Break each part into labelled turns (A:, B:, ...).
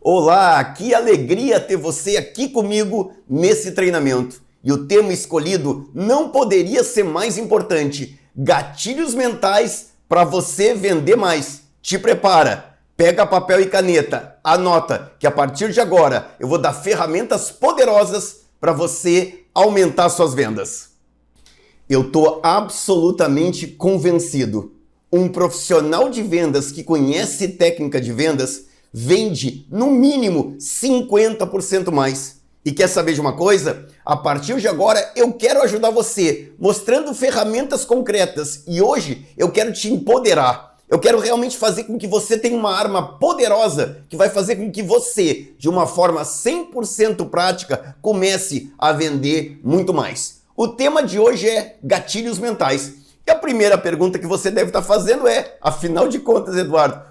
A: Olá, que alegria ter você aqui comigo nesse treinamento. E o tema escolhido não poderia ser mais importante: gatilhos mentais para você vender mais. Te prepara, pega papel e caneta, anota que a partir de agora eu vou dar ferramentas poderosas para você aumentar suas vendas. Eu estou absolutamente convencido. Um profissional de vendas que conhece técnica de vendas vende no mínimo 50% mais. E quer saber de uma coisa? A partir de agora eu quero ajudar você, mostrando ferramentas concretas. E hoje eu quero te empoderar. Eu quero realmente fazer com que você tenha uma arma poderosa que vai fazer com que você, de uma forma 100% prática, comece a vender muito mais. O tema de hoje é gatilhos mentais. E a primeira pergunta que você deve estar fazendo é, afinal de contas, Eduardo,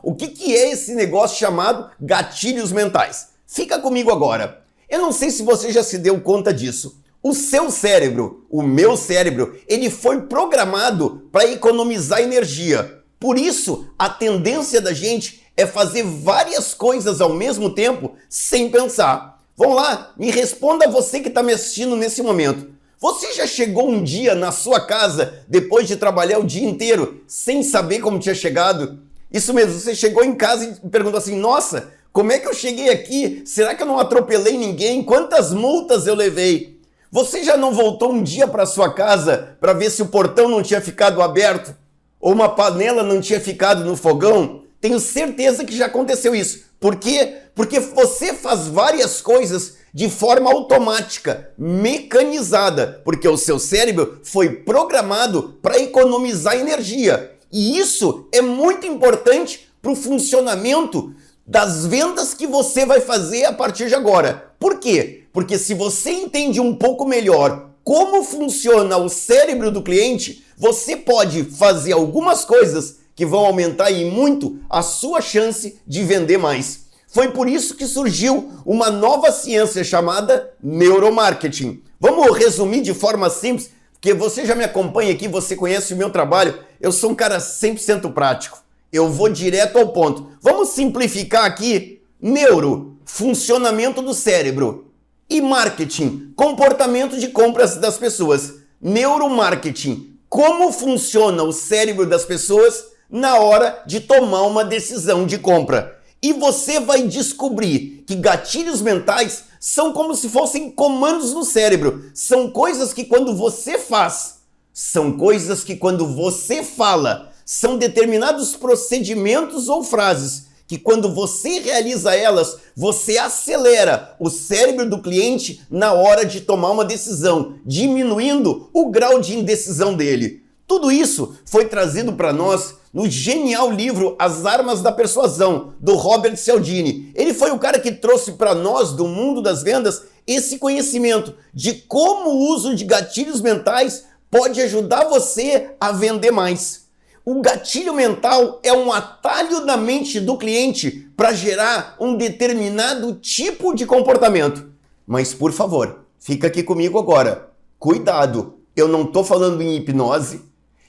A: o que é esse negócio chamado gatilhos mentais? Fica comigo agora. Eu não sei se você já se deu conta disso. O seu cérebro, o meu cérebro, ele foi programado para economizar energia. Por isso, a tendência da gente é fazer várias coisas ao mesmo tempo sem pensar. Vamos lá, me responda você que está me assistindo nesse momento. Você já chegou um dia na sua casa, depois de trabalhar o dia inteiro, sem saber como tinha chegado? Isso mesmo, você chegou em casa e perguntou assim: nossa, como é que eu cheguei aqui? Será que eu não atropelei ninguém? Quantas multas eu levei? Você já não voltou um dia para sua casa para ver se o portão não tinha ficado aberto? Ou uma panela não tinha ficado no fogão? Tenho certeza que já aconteceu isso. Por quê? Porque você faz várias coisas de forma automática, mecanizada, porque o seu cérebro foi programado para economizar energia. E isso é muito importante para o funcionamento das vendas que você vai fazer a partir de agora. Por quê? Porque se você entende um pouco melhor como funciona o cérebro do cliente, você pode fazer algumas coisas que vão aumentar aí muito a sua chance de vender mais. Foi por isso que surgiu uma nova ciência chamada neuromarketing. Vamos resumir de forma simples, porque você já me acompanha aqui, você conhece o meu trabalho. Eu sou um cara 100% prático. Eu vou direto ao ponto. Vamos simplificar aqui: neuro, funcionamento do cérebro, e marketing, comportamento de compras das pessoas. Neuromarketing, como funciona o cérebro das pessoas na hora de tomar uma decisão de compra. E você vai descobrir que gatilhos mentais são como se fossem comandos no cérebro. São coisas que quando você faz, são coisas que quando você fala, são determinados procedimentos ou frases que quando você realiza elas, você acelera o cérebro do cliente na hora de tomar uma decisão, diminuindo o grau de indecisão dele. Tudo isso foi trazido para nós no genial livro As Armas da Persuasão, do Robert Cialdini. Ele foi o cara que trouxe para nós, do mundo das vendas, esse conhecimento de como o uso de gatilhos mentais pode ajudar você a vender mais. O gatilho mental é um atalho na mente do cliente para gerar um determinado tipo de comportamento. Mas, por favor, fica aqui comigo agora. Cuidado, eu não estou falando em hipnose,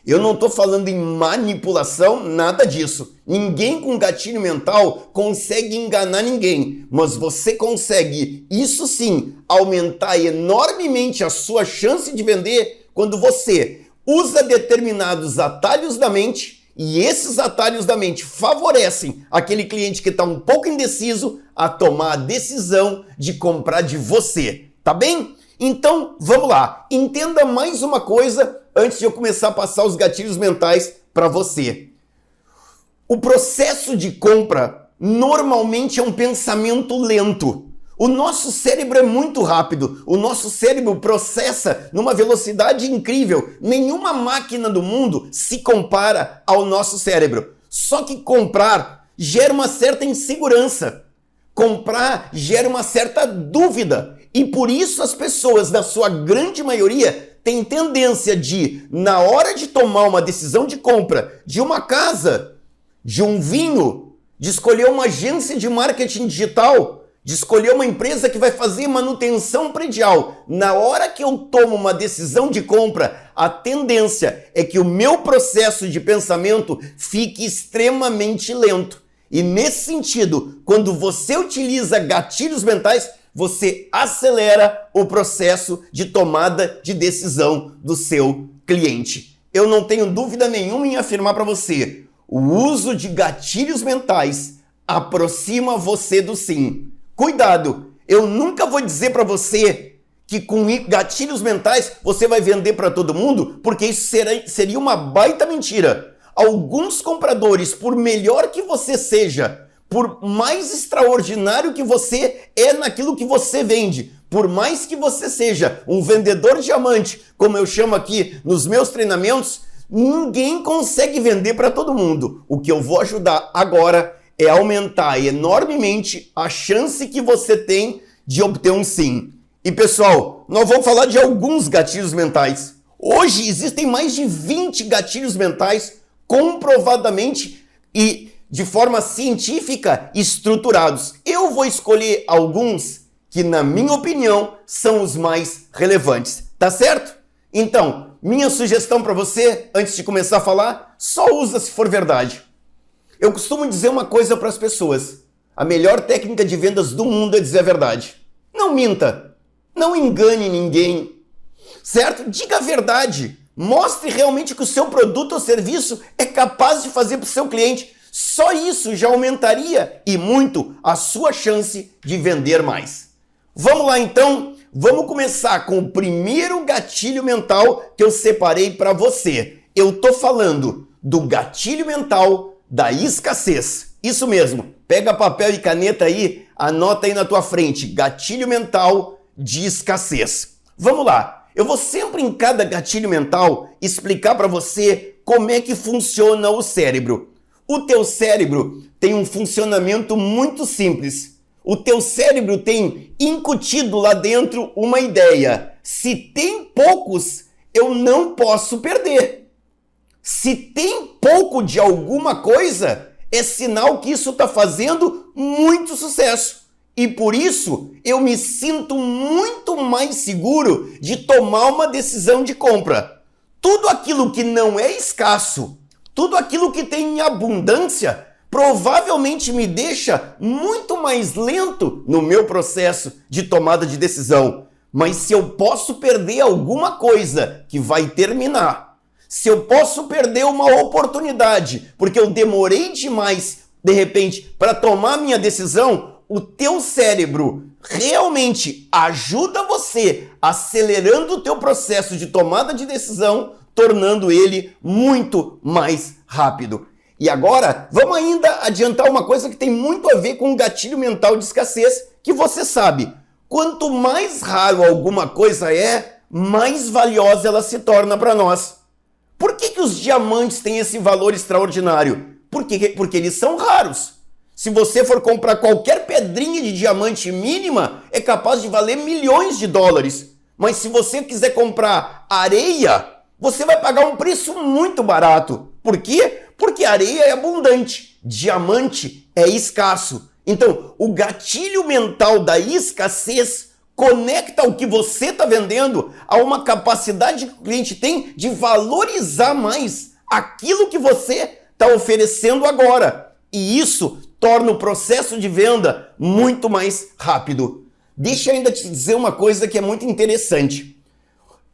A: eu não estou falando em manipulação, nada disso. Ninguém com gatilho mental consegue enganar ninguém, mas você consegue, isso sim, aumentar enormemente a sua chance de vender quando você usa determinados atalhos da mente, e esses atalhos da mente favorecem aquele cliente que está um pouco indeciso a tomar a decisão de comprar de você, tá bem? Então, vamos lá, entenda mais uma coisa antes de eu começar a passar os gatilhos mentais para você. O processo de compra normalmente é um pensamento lento. O nosso cérebro é muito rápido, o nosso cérebro processa numa velocidade incrível. Nenhuma máquina do mundo se compara ao nosso cérebro. Só que comprar gera uma certa insegurança. Comprar gera uma certa dúvida. E por isso as pessoas, na sua grande maioria, têm tendência de, na hora de tomar uma decisão de compra de uma casa, de um vinho, de escolher uma agência de marketing digital, de escolher uma empresa que vai fazer manutenção predial. Na hora que eu tomo uma decisão de compra, a tendência é que o meu processo de pensamento fique extremamente lento. E nesse sentido, quando você utiliza gatilhos mentais, você acelera o processo de tomada de decisão do seu cliente. Eu não tenho dúvida nenhuma em afirmar para você, o uso de gatilhos mentais aproxima você do sim. Cuidado, eu nunca vou dizer para você que com gatilhos mentais você vai vender para todo mundo, porque isso seria uma baita mentira. Alguns compradores, por melhor que você seja, por mais extraordinário que você é naquilo que você vende, por mais que você seja um vendedor diamante, como eu chamo aqui nos meus treinamentos, ninguém consegue vender para todo mundo. O que eu vou ajudar agora é aumentar enormemente a chance que você tem de obter um sim. E pessoal, nós vamos falar de alguns gatilhos mentais. Hoje existem mais de 20 gatilhos mentais comprovadamente e de forma científica estruturados. Eu vou escolher alguns que, na minha opinião, são os mais relevantes. Tá certo? Então, minha sugestão para você, antes de começar a falar, só usa se for verdade. Eu costumo dizer uma coisa para as pessoas. A melhor técnica de vendas do mundo é dizer a verdade. Não minta. Não engane ninguém. Certo? Diga a verdade. Mostre realmente que o seu produto ou serviço é capaz de fazer para o seu cliente. Só isso já aumentaria e muito a sua chance de vender mais. Vamos lá então, vamos começar com o primeiro gatilho mental que eu separei para você. Eu tô falando do gatilho mental da escassez. Isso mesmo, pega papel e caneta aí, anota aí na tua frente, gatilho mental de escassez. Vamos lá. Eu vou sempre em cada gatilho mental explicar para você como é que funciona o cérebro. O teu cérebro tem um funcionamento muito simples. O teu cérebro tem incutido lá dentro uma ideia. Se tem poucos, eu não posso perder. Se tem pouco de alguma coisa, é sinal que isso está fazendo muito sucesso. E por isso, eu me sinto muito mais seguro de tomar uma decisão de compra. Tudo aquilo que não é escasso, tudo aquilo que tem em abundância, provavelmente me deixa muito mais lento no meu processo de tomada de decisão. Mas se eu posso perder alguma coisa que vai terminar, se eu posso perder uma oportunidade, porque eu demorei demais, de repente, para tomar minha decisão, o teu cérebro realmente ajuda você acelerando o teu processo de tomada de decisão, tornando ele muito mais rápido. E agora, vamos ainda adiantar uma coisa que tem muito a ver com o gatilho mental de escassez, que você sabe, quanto mais raro alguma coisa é, mais valiosa ela se torna para nós. Por que os diamantes têm esse valor extraordinário? Porque eles são raros. Se você for comprar qualquer pedrinha de diamante mínima, é capaz de valer milhões de dólares. Mas se você quiser comprar areia, você vai pagar um preço muito barato. Por quê? Porque areia é abundante, diamante é escasso. Então, o gatilho mental da escassez conecta o que você está vendendo a uma capacidade que o cliente tem de valorizar mais aquilo que você está oferecendo agora. E isso torna o processo de venda muito mais rápido. Deixa eu ainda te dizer uma coisa que é muito interessante.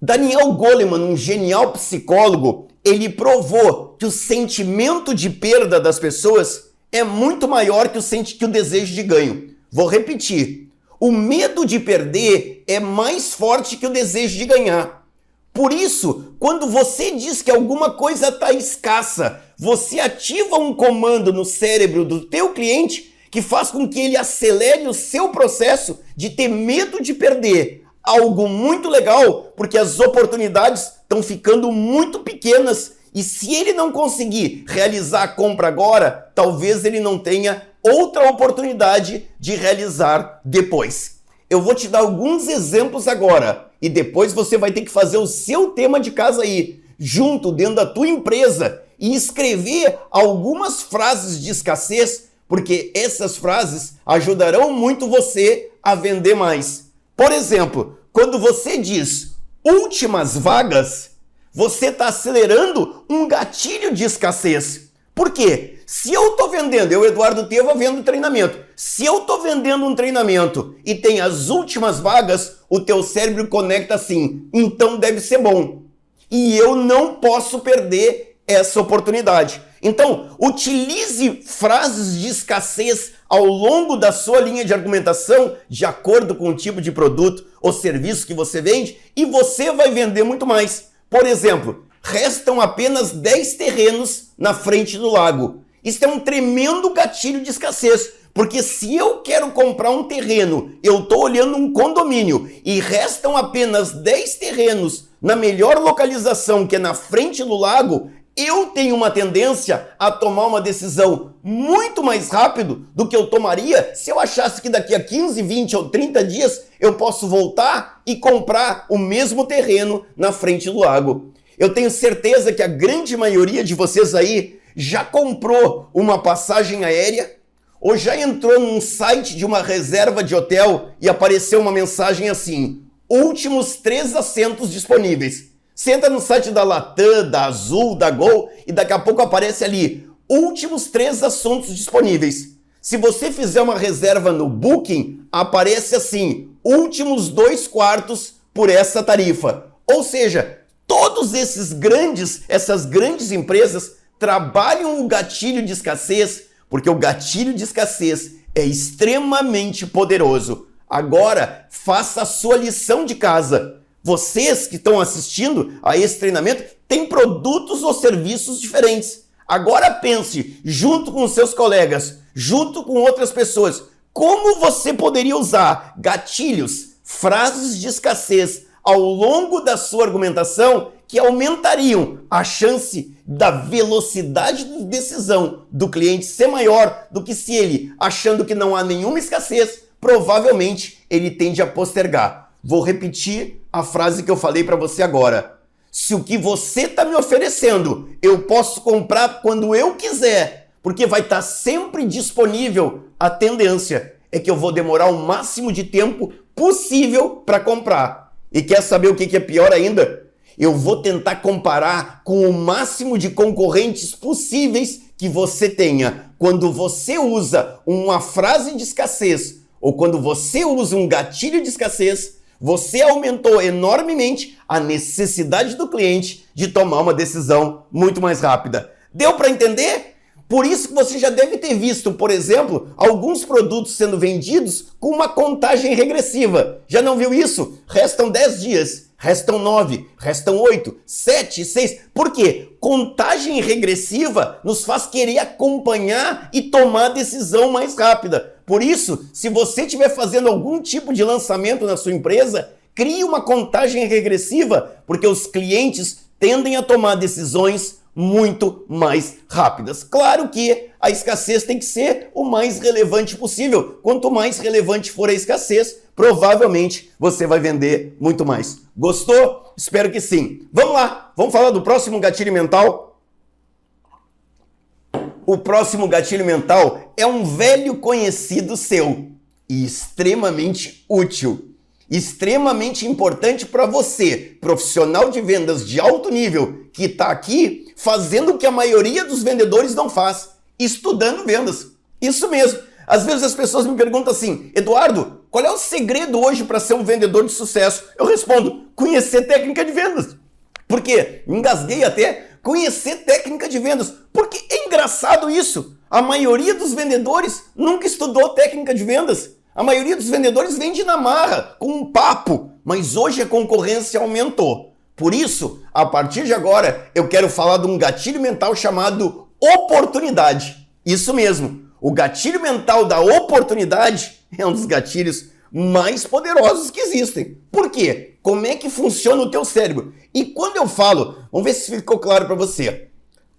A: Daniel Goleman, um genial psicólogo, ele provou que o sentimento de perda das pessoas é muito maior que o desejo de ganho. Vou repetir. O medo de perder é mais forte que o desejo de ganhar. Por isso, quando você diz que alguma coisa está escassa, você ativa um comando no cérebro do teu cliente que faz com que ele acelere o seu processo de ter medo de perder. Algo muito legal, porque as oportunidades estão ficando muito pequenas e se ele não conseguir realizar a compra agora, talvez ele não tenha outra oportunidade de realizar depois. Eu vou te dar alguns exemplos agora e depois você vai ter que fazer o seu tema de casa aí, junto dentro da tua empresa e escrever algumas frases de escassez, porque essas frases ajudarão muito você a vender mais. Por exemplo, quando você diz últimas vagas, você está acelerando um gatilho de escassez. Por quê? Se eu estou vendendo, eu, Eduardo Teva, vendo treinamento. Se eu estou vendendo um treinamento e tem as últimas vagas, o teu cérebro conecta assim, então deve ser bom. E eu não posso perder essa oportunidade. Então, utilize frases de escassez ao longo da sua linha de argumentação, de acordo com o tipo de produto ou serviço que você vende, e você vai vender muito mais. Por exemplo, restam apenas 10 terrenos na frente do lago. Isso é um tremendo gatilho de escassez, porque se eu quero comprar um terreno, eu estou olhando um condomínio e restam apenas 10 terrenos na melhor localização, que é na frente do lago, eu tenho uma tendência a tomar uma decisão muito mais rápido do que eu tomaria se eu achasse que daqui a 15, 20 ou 30 dias eu posso voltar e comprar o mesmo terreno na frente do lago. Eu tenho certeza que a grande maioria de vocês aí já comprou uma passagem aérea ou já entrou num site de uma reserva de hotel e apareceu uma mensagem assim: últimos 3 assentos disponíveis. Você entra no site da Latam, da Azul, da Gol e daqui a pouco aparece ali: últimos 3 assentos disponíveis. Se você fizer uma reserva no Booking, aparece assim: últimos 2 quartos por essa tarifa. Ou seja, todos essas grandes empresas trabalham o gatilho de escassez, porque o gatilho de escassez é extremamente poderoso. Agora, faça a sua lição de casa. Vocês que estão assistindo a esse treinamento têm produtos ou serviços diferentes. Agora pense, junto com os seus colegas, junto com outras pessoas, como você poderia usar gatilhos, frases de escassez ao longo da sua argumentação que aumentariam a chance da velocidade de decisão do cliente ser maior do que se ele, achando que não há nenhuma escassez, provavelmente ele tende a postergar. Vou repetir a frase que eu falei para você agora. Se o que você está me oferecendo, eu posso comprar quando eu quiser, porque vai estar sempre disponível, a tendência é que eu vou demorar o máximo de tempo possível para comprar. E quer saber o que é pior ainda? Eu vou tentar comparar com o máximo de concorrentes possíveis que você tenha. Quando você usa uma frase de escassez ou quando você usa um gatilho de escassez, você aumentou enormemente a necessidade do cliente de tomar uma decisão muito mais rápida. Deu para entender? Por isso que você já deve ter visto, por exemplo, alguns produtos sendo vendidos com uma contagem regressiva. Já não viu isso? Restam 10 dias, restam 9, restam 8, 7, 6. Por quê? Contagem regressiva nos faz querer acompanhar e tomar decisão mais rápida. Por isso, se você estiver fazendo algum tipo de lançamento na sua empresa, crie uma contagem regressiva, porque os clientes tendem a tomar decisões muito mais rápidas. Claro que a escassez tem que ser o mais relevante possível. Quanto mais relevante for a escassez, provavelmente você vai vender muito mais. Gostou? Espero que sim. Vamos lá, vamos falar do próximo gatilho mental. O próximo gatilho mental é um velho conhecido seu e extremamente útil. Extremamente importante para você, profissional de vendas de alto nível, que está aqui fazendo o que a maioria dos vendedores não faz, estudando vendas. Isso mesmo. Às vezes as pessoas me perguntam assim: Eduardo, qual é o segredo hoje para ser um vendedor de sucesso? Eu respondo: conhecer técnica de vendas. Por quê? Engasguei até. Conhecer técnica de vendas. Porque é engraçado isso. A maioria dos vendedores nunca estudou técnica de vendas. A maioria dos vendedores vende na marra, com um papo, mas hoje a concorrência aumentou. Por isso, a partir de agora, eu quero falar de um gatilho mental chamado oportunidade. Isso mesmo, o gatilho mental da oportunidade é um dos gatilhos mais poderosos que existem. Por quê? Como é que funciona o teu cérebro? E quando eu falo, vamos ver se ficou claro para você.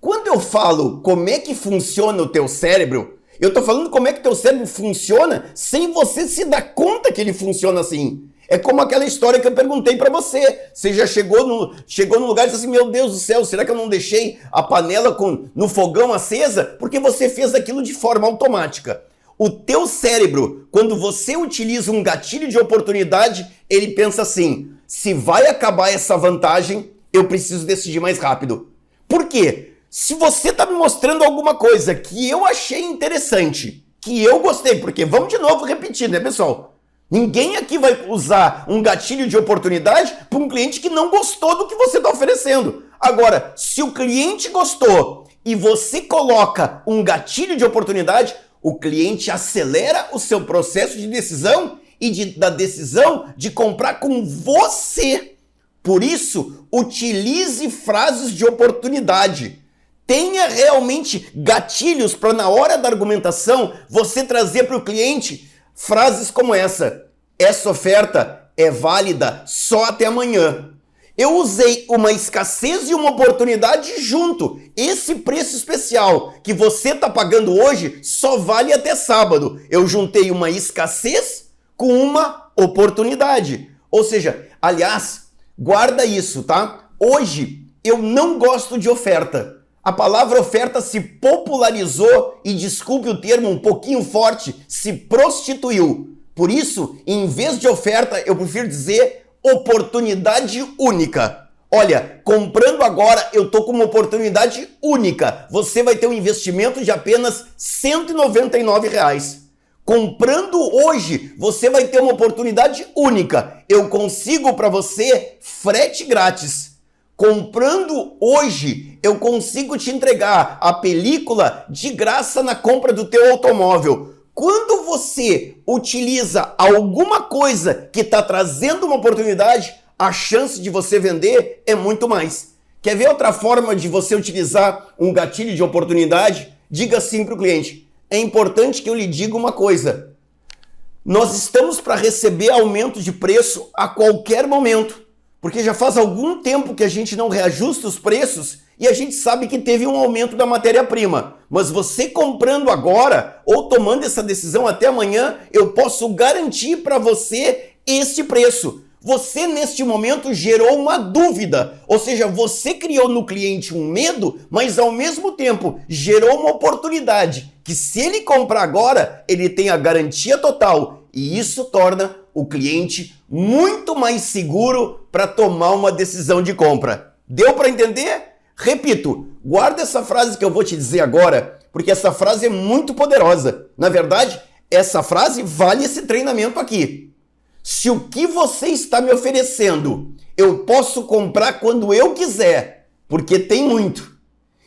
A: Quando eu falo como é que funciona o teu cérebro, eu tô falando como é que teu cérebro funciona sem você se dar conta que ele funciona assim. É como aquela história que eu perguntei pra você. Você já chegou no lugar e disse assim: meu Deus do céu, será que eu não deixei a panela no fogão acesa? Porque você fez aquilo de forma automática. O teu cérebro, quando você utiliza um gatilho de oportunidade, ele pensa assim: se vai acabar essa vantagem, eu preciso decidir mais rápido. Por quê? Se você está me mostrando alguma coisa que eu achei interessante, que eu gostei, porque vamos de novo repetir, né, pessoal? Ninguém aqui vai usar um gatilho de oportunidade para um cliente que não gostou do que você está oferecendo. Agora, se o cliente gostou e você coloca um gatilho de oportunidade, o cliente acelera o seu processo de decisão e da decisão de comprar com você. Por isso, utilize frases de oportunidade. Tenha realmente gatilhos para, na hora da argumentação, você trazer para o cliente frases como essa: essa oferta é válida só até amanhã. Eu usei uma escassez e uma oportunidade junto. Esse preço especial que você está pagando hoje só vale até sábado. Eu juntei uma escassez com uma oportunidade. Ou seja, aliás, guarda isso, tá? Hoje eu não gosto de oferta. A palavra oferta se popularizou e, desculpe o termo um pouquinho forte, se prostituiu. Por isso, em vez de oferta, eu prefiro dizer oportunidade única. Olha, comprando agora eu tô com uma oportunidade única. Você vai ter um investimento de apenas R$ 199. Comprando hoje, você vai ter uma oportunidade única. Eu consigo para você frete grátis. Comprando hoje, eu consigo te entregar a película de graça na compra do teu automóvel. Quando você utiliza alguma coisa que está trazendo uma oportunidade, a chance de você vender é muito mais. Quer ver outra forma de você utilizar um gatilho de oportunidade? Diga assim para o cliente: é importante que eu lhe diga uma coisa. Nós estamos para receber aumento de preço a qualquer momento, porque já faz algum tempo que a gente não reajusta os preços e a gente sabe que teve um aumento da matéria-prima. Mas você comprando agora ou tomando essa decisão até amanhã, eu posso garantir para você este preço. Você, neste momento, gerou uma dúvida, ou seja, você criou no cliente um medo, mas ao mesmo tempo gerou uma oportunidade, que se ele comprar agora, ele tem a garantia total, e isso torna o cliente muito mais seguro para tomar uma decisão de compra. Deu para entender? Repito, guarda essa frase que eu vou te dizer agora, porque essa frase é muito poderosa. Na verdade, essa frase vale esse treinamento aqui. Se o que você está me oferecendo, eu posso comprar quando eu quiser, porque tem muito,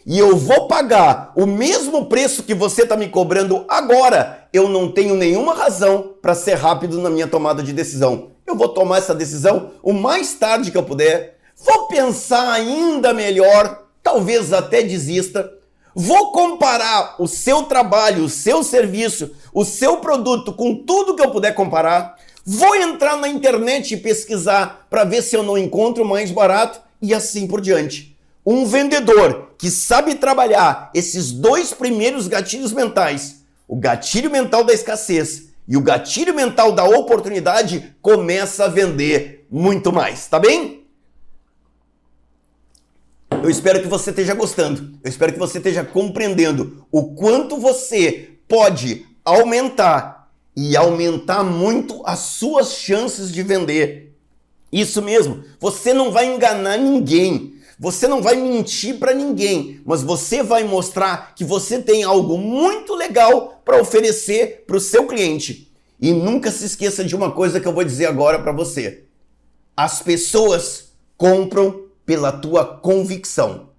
A: e eu vou pagar o mesmo preço que você está me cobrando agora, eu não tenho nenhuma razão para ser rápido na minha tomada de decisão. Eu vou tomar essa decisão o mais tarde que eu puder, vou pensar ainda melhor, talvez até desista, vou comparar o seu trabalho, o seu serviço, o seu produto com tudo que eu puder comparar, vou entrar na internet e pesquisar para ver se eu não encontro mais barato e assim por diante. Um vendedor que sabe trabalhar esses dois primeiros gatilhos mentais, o gatilho mental da escassez e o gatilho mental da oportunidade, começa a vender muito mais, tá bem? Eu espero que você esteja gostando, eu espero que você esteja compreendendo o quanto você pode aumentar e aumentar muito as suas chances de vender. Isso mesmo, você não vai enganar ninguém, você não vai mentir para ninguém, mas você vai mostrar que você tem algo muito legal para oferecer para o seu cliente. E nunca se esqueça de uma coisa que eu vou dizer agora para você. As pessoas compram pela tua convicção.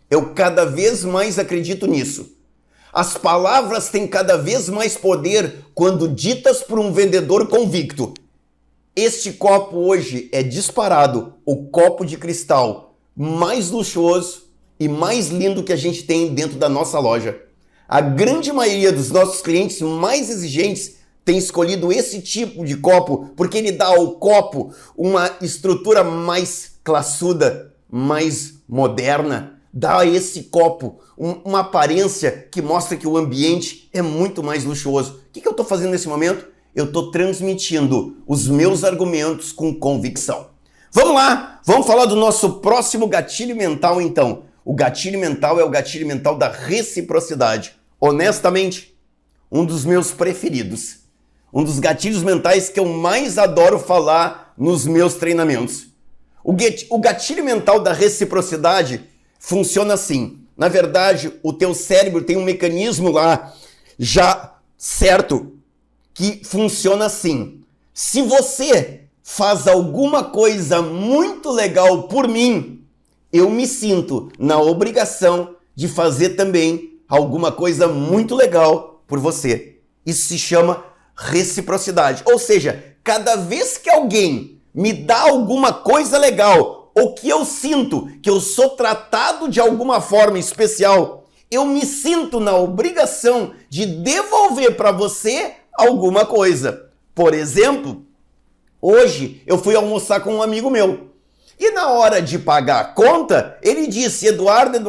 A: Eu cada vez mais acredito nisso. As palavras têm cada vez mais poder quando ditas por um vendedor convicto. Este copo hoje é disparado o copo de cristal mais luxuoso e mais lindo que a gente tem dentro da nossa loja. A grande maioria dos nossos clientes mais exigentes tem escolhido esse tipo de copo porque ele dá ao copo uma estrutura mais classuda, mais moderna. Dá a esse copo uma aparência que mostra que o ambiente é muito mais luxuoso. O que eu estou fazendo nesse momento? Eu estou transmitindo os meus argumentos com convicção. Vamos lá, vamos falar do nosso próximo gatilho mental então. O gatilho mental é o gatilho mental da reciprocidade. Honestamente, um dos meus preferidos. Um dos gatilhos mentais que eu mais adoro falar nos meus treinamentos. O gatilho mental da reciprocidade funciona assim. Na verdade, o teu cérebro tem um mecanismo lá já certo que funciona assim. Se você faz alguma coisa muito legal por mim, eu me sinto na obrigação de fazer também alguma coisa muito legal por você. Isso se chama reciprocidade. Ou seja, cada vez que alguém me dá alguma coisa legal, ou que eu sinto que eu sou tratado de alguma forma especial, eu me sinto na obrigação de devolver para você alguma coisa. Por exemplo, hoje eu fui almoçar com um amigo meu. E na hora de pagar a conta, ele disse, Eduardo,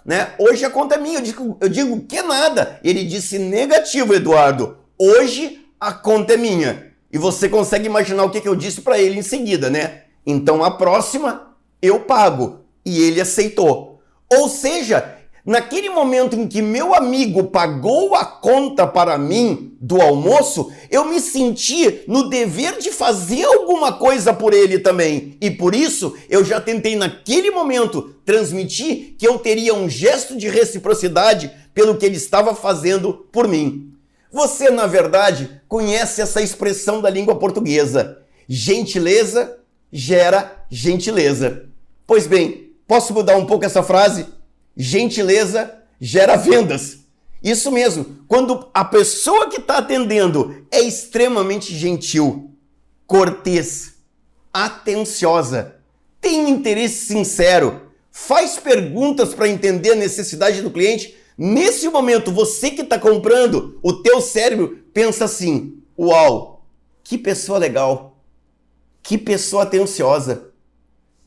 A: né? Hoje a conta é minha. Eu digo que nada. Ele disse, negativo, Eduardo. Hoje a conta é minha. E você consegue imaginar o que eu disse para ele em seguida, né? Então a próxima eu pago. E ele aceitou. Ou seja, naquele momento em que meu amigo pagou a conta para mim do almoço, eu me senti no dever de fazer alguma coisa por ele também. E por isso, eu já tentei naquele momento transmitir que eu teria um gesto de reciprocidade pelo que ele estava fazendo por mim. Você, na verdade, conhece essa expressão da língua portuguesa. Gentileza gera gentileza. Pois bem, posso mudar um pouco essa frase? Gentileza gera vendas. Isso mesmo, quando a pessoa que está atendendo é extremamente gentil, cortês, atenciosa, tem interesse sincero, faz perguntas para entender a necessidade do cliente, nesse momento você que está comprando, o teu cérebro pensa assim, uau, que pessoa legal, que pessoa atenciosa,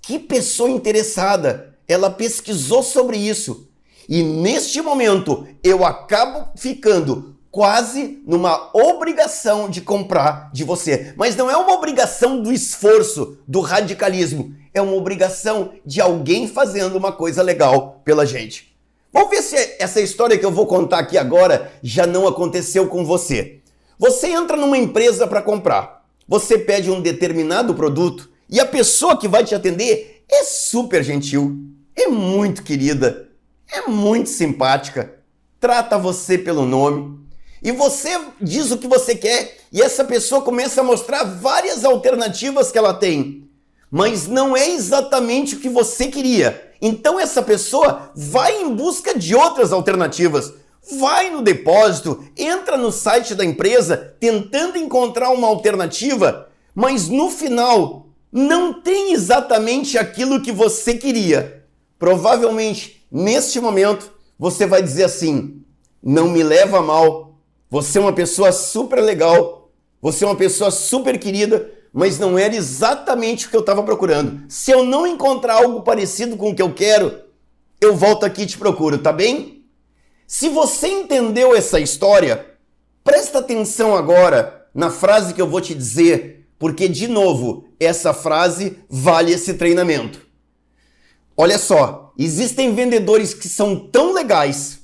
A: que pessoa interessada. Ela pesquisou sobre isso. E neste momento, eu acabo ficando quase numa obrigação de comprar de você. Mas não é uma obrigação do esforço, do radicalismo. É uma obrigação de alguém fazendo uma coisa legal pela gente. Vamos ver se essa história que eu vou contar aqui agora já não aconteceu com você. Você entra numa empresa para comprar. Você pede um determinado produto e a pessoa que vai te atender é super gentil. É muito querida, é muito simpática, trata você pelo nome e você diz o que você quer e essa pessoa começa a mostrar várias alternativas que ela tem, mas não é exatamente o que você queria. Então essa pessoa vai em busca de outras alternativas, vai no depósito, entra no site da empresa tentando encontrar uma alternativa, mas no final não tem exatamente aquilo que você queria. Provavelmente, neste momento, você vai dizer assim, não me leva a mal, você é uma pessoa super legal, você é uma pessoa super querida, mas não era exatamente o que eu estava procurando. Se eu não encontrar algo parecido com o que eu quero, eu volto aqui e te procuro, tá bem? Se você entendeu essa história, presta atenção agora na frase que eu vou te dizer, porque, de novo, essa frase vale esse treinamento. Olha só, existem vendedores que são tão legais,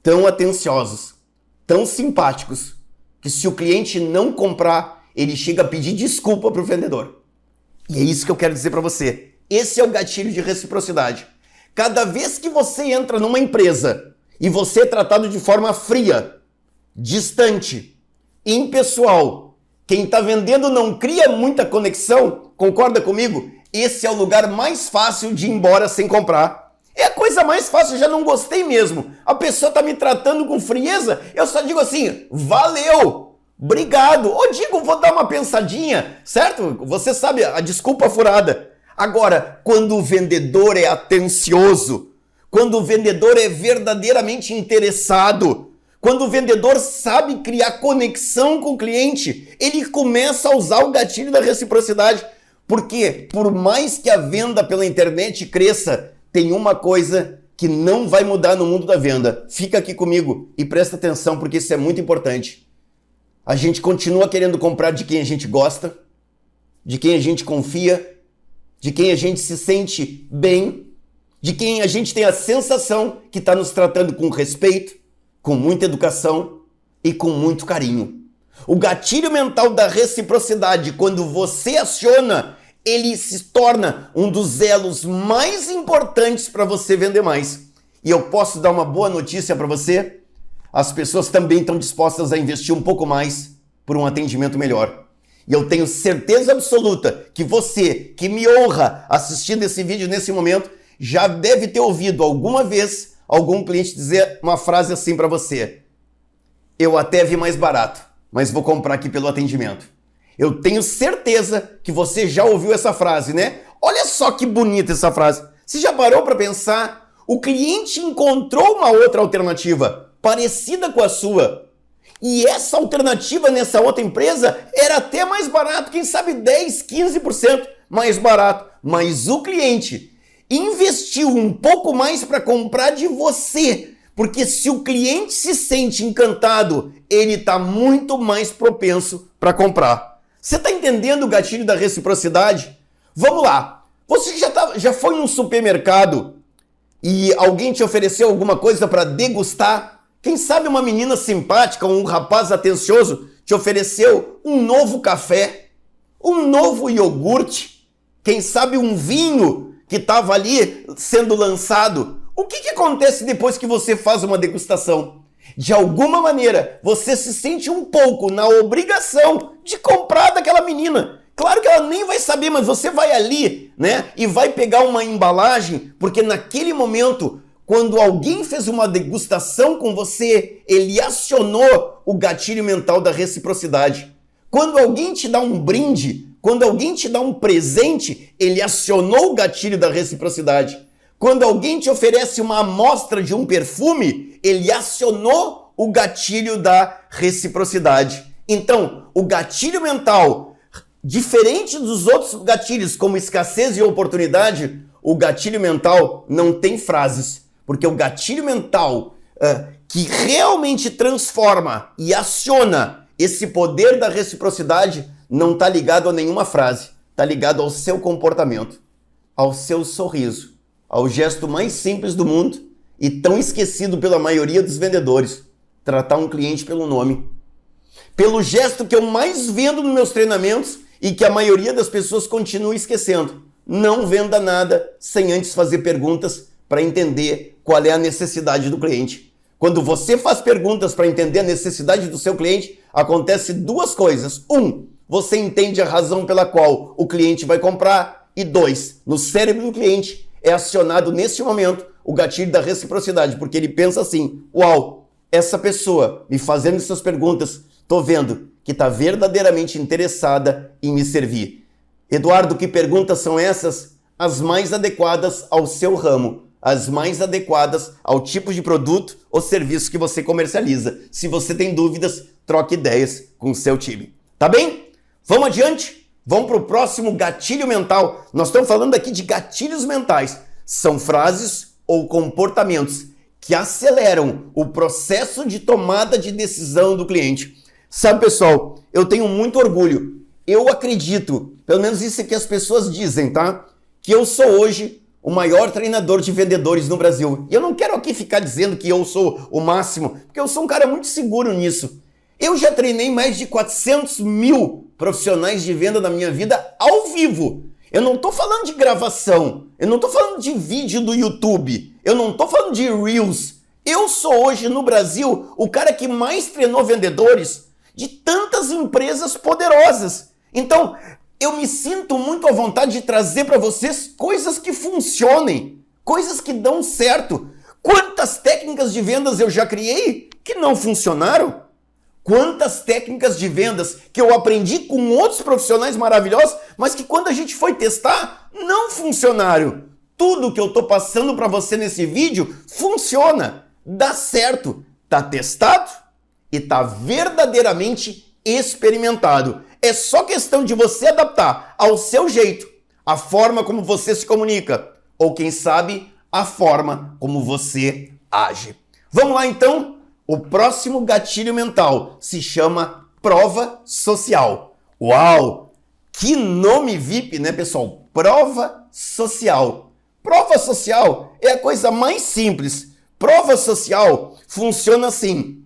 A: tão atenciosos, tão simpáticos, que se o cliente não comprar, ele chega a pedir desculpa para o vendedor. E é isso que eu quero dizer para você. Esse é o gatilho de reciprocidade. Cada vez que você entra numa empresa e você é tratado de forma fria, distante, impessoal, quem está vendendo não cria muita conexão, concorda comigo? Esse é o lugar mais fácil de ir embora sem comprar. É a coisa mais fácil, eu já não gostei mesmo. A pessoa está me tratando com frieza, eu só digo assim, valeu, obrigado. Ou digo, vou dar uma pensadinha, certo? Você sabe, a desculpa furada. Agora, quando o vendedor é atencioso, quando o vendedor é verdadeiramente interessado, quando o vendedor sabe criar conexão com o cliente, ele começa a usar o gatilho da reciprocidade. Porque, por mais que a venda pela internet cresça, tem uma coisa que não vai mudar no mundo da venda. Fica aqui comigo e presta atenção, porque isso é muito importante. A gente continua querendo comprar de quem a gente gosta, de quem a gente confia, de quem a gente se sente bem, de quem a gente tem a sensação que está nos tratando com respeito, com muita educação e com muito carinho. O gatilho mental da reciprocidade, quando você aciona, ele se torna um dos elos mais importantes para você vender mais. E eu posso dar uma boa notícia para você? As pessoas também estão dispostas a investir um pouco mais por um atendimento melhor. E eu tenho certeza absoluta que você, que me honra assistindo esse vídeo nesse momento, já deve ter ouvido alguma vez algum cliente dizer uma frase assim para você: eu até vi mais barato, mas vou comprar aqui pelo atendimento. Eu tenho certeza que você já ouviu essa frase, né? Olha só que bonita essa frase. Você já parou para pensar? O cliente encontrou uma outra alternativa parecida com a sua. E essa alternativa nessa outra empresa era até mais barato, quem sabe 10, 15% mais barato. Mas o cliente investiu um pouco mais para comprar de você. Porque se o cliente se sente encantado, ele está muito mais propenso para comprar. Você está entendendo o gatilho da reciprocidade? Vamos lá. Você já foi num supermercado e alguém te ofereceu alguma coisa para degustar? Quem sabe uma menina simpática ou um rapaz atencioso te ofereceu um novo café, um novo iogurte, quem sabe um vinho que estava ali sendo lançado. O que acontece depois que você faz uma degustação? De alguma maneira, você se sente um pouco na obrigação de comprar daquela menina. Claro que ela nem vai saber, mas você vai ali, né? E vai pegar uma embalagem, porque naquele momento, quando alguém fez uma degustação com você, ele acionou o gatilho mental da reciprocidade. Quando alguém te dá um brinde, quando alguém te dá um presente, ele acionou o gatilho da reciprocidade. Quando alguém te oferece uma amostra de um perfume, ele acionou o gatilho da reciprocidade. Então, o gatilho mental, diferente dos outros gatilhos, como escassez e oportunidade, o gatilho mental não tem frases. Porque o gatilho mental que realmente transforma e aciona esse poder da reciprocidade não está ligado a nenhuma frase. Está ligado ao seu comportamento, ao seu sorriso, ao gesto mais simples do mundo e tão esquecido pela maioria dos vendedores: tratar um cliente pelo nome. Pelo gesto que eu mais vendo nos meus treinamentos e que a maioria das pessoas continua esquecendo: não venda nada sem antes fazer perguntas para entender qual é a necessidade do cliente. Quando você faz perguntas para entender a necessidade do seu cliente, acontece duas coisas. Você entende a razão pela qual o cliente vai comprar. E 2, no cérebro do cliente é acionado neste momento o gatilho da reciprocidade, porque ele pensa assim: uau, essa pessoa me fazendo essas perguntas, tô vendo que está verdadeiramente interessada em me servir. Eduardo, que perguntas são essas? As mais adequadas ao seu ramo, as mais adequadas ao tipo de produto ou serviço que você comercializa. Se você tem dúvidas, troque ideias com o seu time. Tá bem? Vamos adiante? Vamos para o próximo gatilho mental. Nós estamos falando aqui de gatilhos mentais. São frases ou comportamentos que aceleram o processo de tomada de decisão do cliente. Sabe, pessoal, eu tenho muito orgulho. Eu acredito, pelo menos isso é que as pessoas dizem, tá? Que eu sou hoje o maior treinador de vendedores no Brasil. E eu não quero aqui ficar dizendo que eu sou o máximo, porque eu sou um cara muito seguro nisso. Eu já treinei mais de 400 mil profissionais de venda na minha vida ao vivo. Eu não estou falando de gravação, eu não estou falando de vídeo do YouTube, eu não estou falando de Reels. Eu sou hoje no Brasil o cara que mais treinou vendedores de tantas empresas poderosas. Então, eu me sinto muito à vontade de trazer para vocês coisas que funcionem, coisas que dão certo. Quantas técnicas de vendas eu já criei que não funcionaram? Quantas técnicas de vendas que eu aprendi com outros profissionais maravilhosos, mas que quando a gente foi testar, não funcionaram. Tudo que eu estou passando para você nesse vídeo funciona, dá certo, está testado e está verdadeiramente experimentado. É só questão de você adaptar ao seu jeito, a forma como você se comunica, ou quem sabe, a forma como você age. Vamos lá então? O próximo gatilho mental se chama prova social. Uau! Que nome VIP, né, pessoal? Prova social. Prova social é a coisa mais simples. Prova social funciona assim.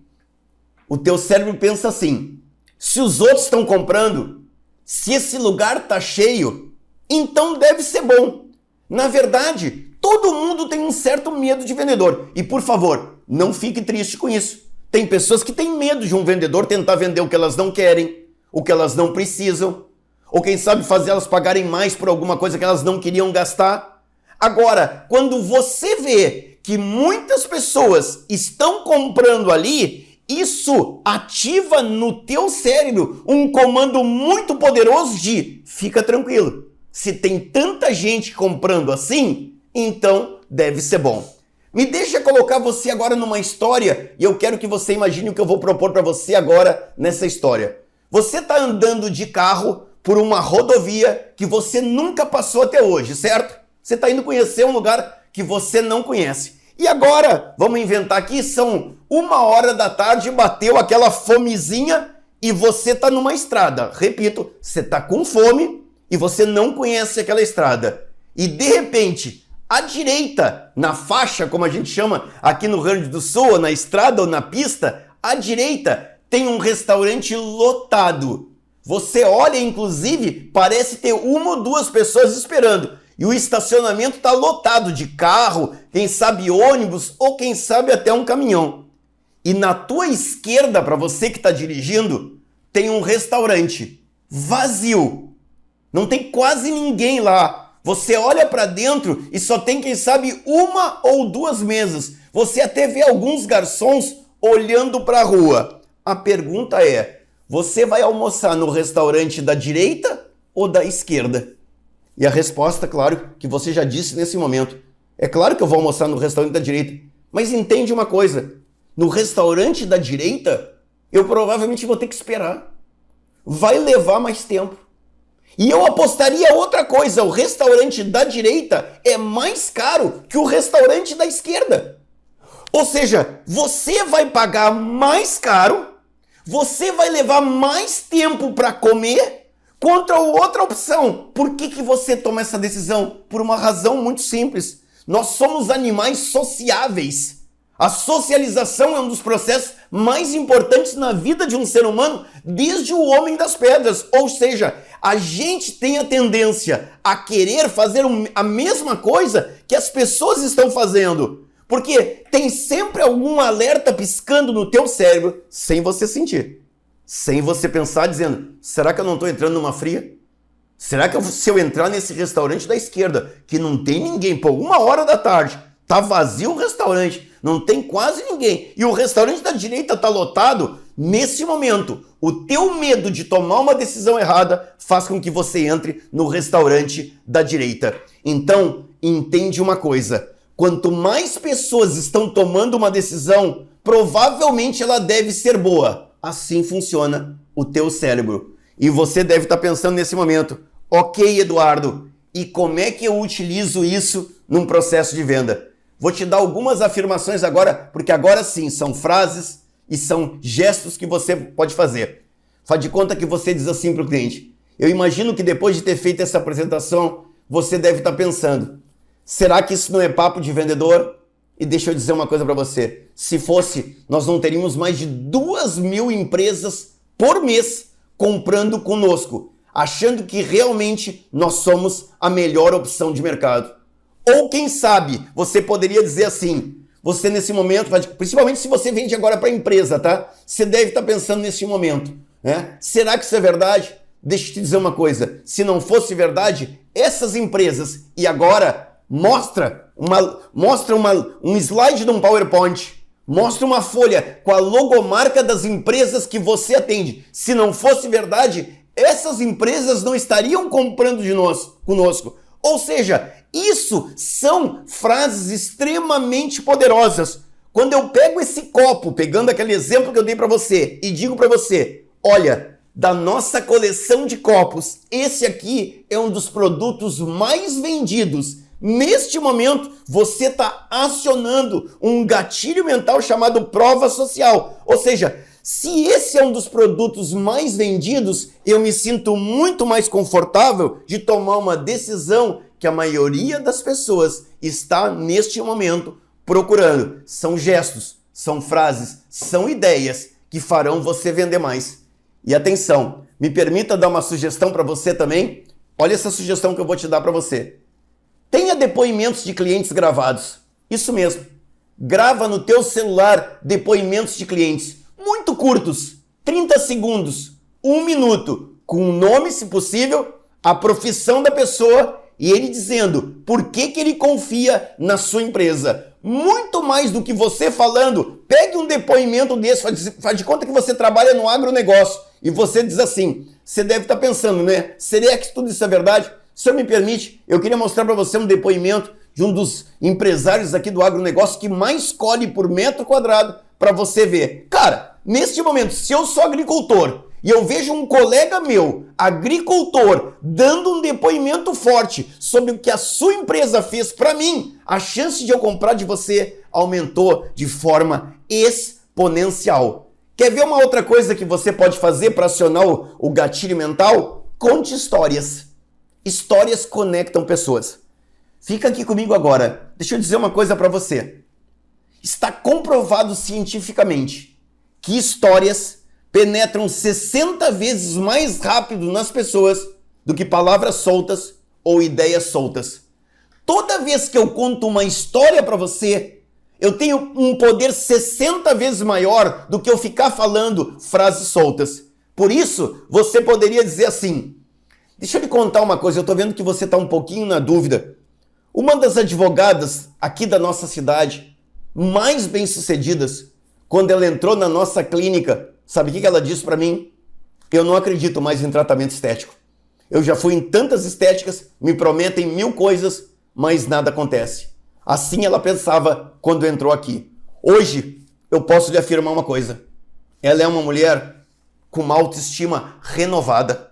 A: O teu cérebro pensa assim: se os outros estão comprando, se esse lugar está cheio, então deve ser bom. Na verdade, Todo mundo tem um certo medo de vendedor. E por favor, não fique triste com isso. Tem pessoas que têm medo de um vendedor tentar vender o que elas não querem, o que elas não precisam, ou quem sabe fazer elas pagarem mais por alguma coisa que elas não queriam gastar. Agora, quando você vê que muitas pessoas estão comprando ali, isso ativa no teu cérebro um comando muito poderoso de fica tranquilo. Se tem tanta gente comprando assim, então deve ser bom. Me deixa colocar você agora numa história e eu quero que você imagine o que eu vou propor para você agora nessa história. Você está andando de carro por uma rodovia que você nunca passou até hoje, certo? Você está indo conhecer um lugar que você não conhece. E agora, vamos inventar aqui, são 1h da tarde, bateu aquela fomezinha e você está numa estrada. Repito, você está com fome e você não conhece aquela estrada. E de repente, à direita, na faixa, como a gente chama aqui no Rio Grande do Sul, ou na estrada ou na pista, à direita tem um restaurante lotado. Você olha, inclusive, parece ter 1 ou 2 pessoas esperando. E o estacionamento está lotado de carro, quem sabe ônibus ou quem sabe até um caminhão. E na tua esquerda, para você que está dirigindo, tem um restaurante vazio. Não tem quase ninguém lá. Você olha para dentro e só tem, quem sabe, 1 ou 2 mesas. Você até vê alguns garçons olhando para a rua. A pergunta é, você vai almoçar no restaurante da direita ou da esquerda? E a resposta, claro, que você já disse nesse momento. É claro que eu vou almoçar no restaurante da direita. Mas entende uma coisa. No restaurante da direita, eu provavelmente vou ter que esperar. Vai levar mais tempo. E eu apostaria outra coisa. O restaurante da direita é mais caro que o restaurante da esquerda. Ou seja, você vai pagar mais caro, você vai levar mais tempo para comer, contra a outra opção. Por que você toma essa decisão? Por uma razão muito simples. Nós somos animais sociáveis. A socialização é um dos processos mais importantes na vida de um ser humano desde o homem das pedras. Ou seja, a gente tem a tendência a querer fazer a mesma coisa que as pessoas estão fazendo. Porque tem sempre algum alerta piscando no teu cérebro sem você sentir. Sem você pensar dizendo, será que eu não estou entrando numa fria? Será que se eu entrar nesse restaurante da esquerda, que não tem ninguém, pô, 1h da tarde, tá vazio o restaurante, não tem quase ninguém, e o restaurante da direita tá lotado, nesse momento, o teu medo de tomar uma decisão errada faz com que você entre no restaurante da direita. Então, entende uma coisa, quanto mais pessoas estão tomando uma decisão, provavelmente ela deve ser boa. Assim funciona o teu cérebro. E você deve estar pensando nesse momento, ok, Eduardo, e como é que eu utilizo isso num processo de venda? Vou te dar algumas afirmações agora, porque agora sim, são frases e são gestos que você pode fazer. Faz de conta que você diz assim para o cliente, eu imagino que depois de ter feito essa apresentação, você deve estar pensando, será que isso não é papo de vendedor? E deixa eu dizer uma coisa para você, se fosse, nós não teríamos mais de 2.000 empresas por mês comprando conosco, achando que realmente nós somos a melhor opção de mercado. Ou quem sabe, você poderia dizer assim, você nesse momento, principalmente se você vende agora para a empresa, tá? Você deve estar pensando nesse momento, né? Será que isso é verdade? Deixa eu te dizer uma coisa, se não fosse verdade, essas empresas, e agora mostra um slide de um PowerPoint, mostra uma folha com a logomarca das empresas que você atende. Se não fosse verdade, essas empresas não estariam comprando conosco. Ou seja, isso são frases extremamente poderosas. Quando eu pego esse copo, pegando aquele exemplo que eu dei para você, e digo para você, olha, da nossa coleção de copos, esse aqui é um dos produtos mais vendidos. Neste momento, você está acionando um gatilho mental chamado prova social. Ou seja, se esse é um dos produtos mais vendidos, eu me sinto muito mais confortável de tomar uma decisão que a maioria das pessoas está neste momento procurando. São gestos, são frases, são ideias que farão você vender mais. E atenção, me permita dar uma sugestão para você também. Olha essa sugestão que eu vou te dar para você. Tenha depoimentos de clientes gravados. Isso mesmo. Grava no teu celular depoimentos de clientes. Muito curtos. 30 segundos. 1 minuto. Com o nome, se possível, a profissão da pessoa e ele dizendo por que ele confia na sua empresa. Muito mais do que você falando. Pegue um depoimento desse, faz de conta que você trabalha no agronegócio e você diz assim, você deve estar pensando, né? Será que tudo isso é verdade? Se eu me permite, eu queria mostrar para você um depoimento de um dos empresários aqui do agronegócio que mais colhe por metro quadrado para você ver. Cara, neste momento, se eu sou agricultor e eu vejo um colega meu, agricultor, dando um depoimento forte sobre o que a sua empresa fez para mim, a chance de eu comprar de você aumentou de forma exponencial. Quer ver uma outra coisa que você pode fazer para acionar o gatilho mental? Conte histórias. Histórias conectam pessoas. Fica aqui comigo agora. Deixa eu dizer uma coisa para você. Está comprovado cientificamente que histórias penetram 60 vezes mais rápido nas pessoas do que palavras soltas ou ideias soltas. Toda vez que eu conto uma história para você, eu tenho um poder 60 vezes maior do que eu ficar falando frases soltas. Por isso, você poderia dizer assim, deixa eu lhe contar uma coisa, eu estou vendo que você está um pouquinho na dúvida. Uma das advogadas aqui da nossa cidade, mais bem-sucedidas, quando ela entrou na nossa clínica, sabe o que ela disse para mim? Eu não acredito mais em tratamento estético. Eu já fui em tantas estéticas, me prometem 1000 coisas, mas nada acontece. Assim ela pensava quando entrou aqui. Hoje, eu posso lhe afirmar uma coisa. Ela é uma mulher com uma autoestima renovada.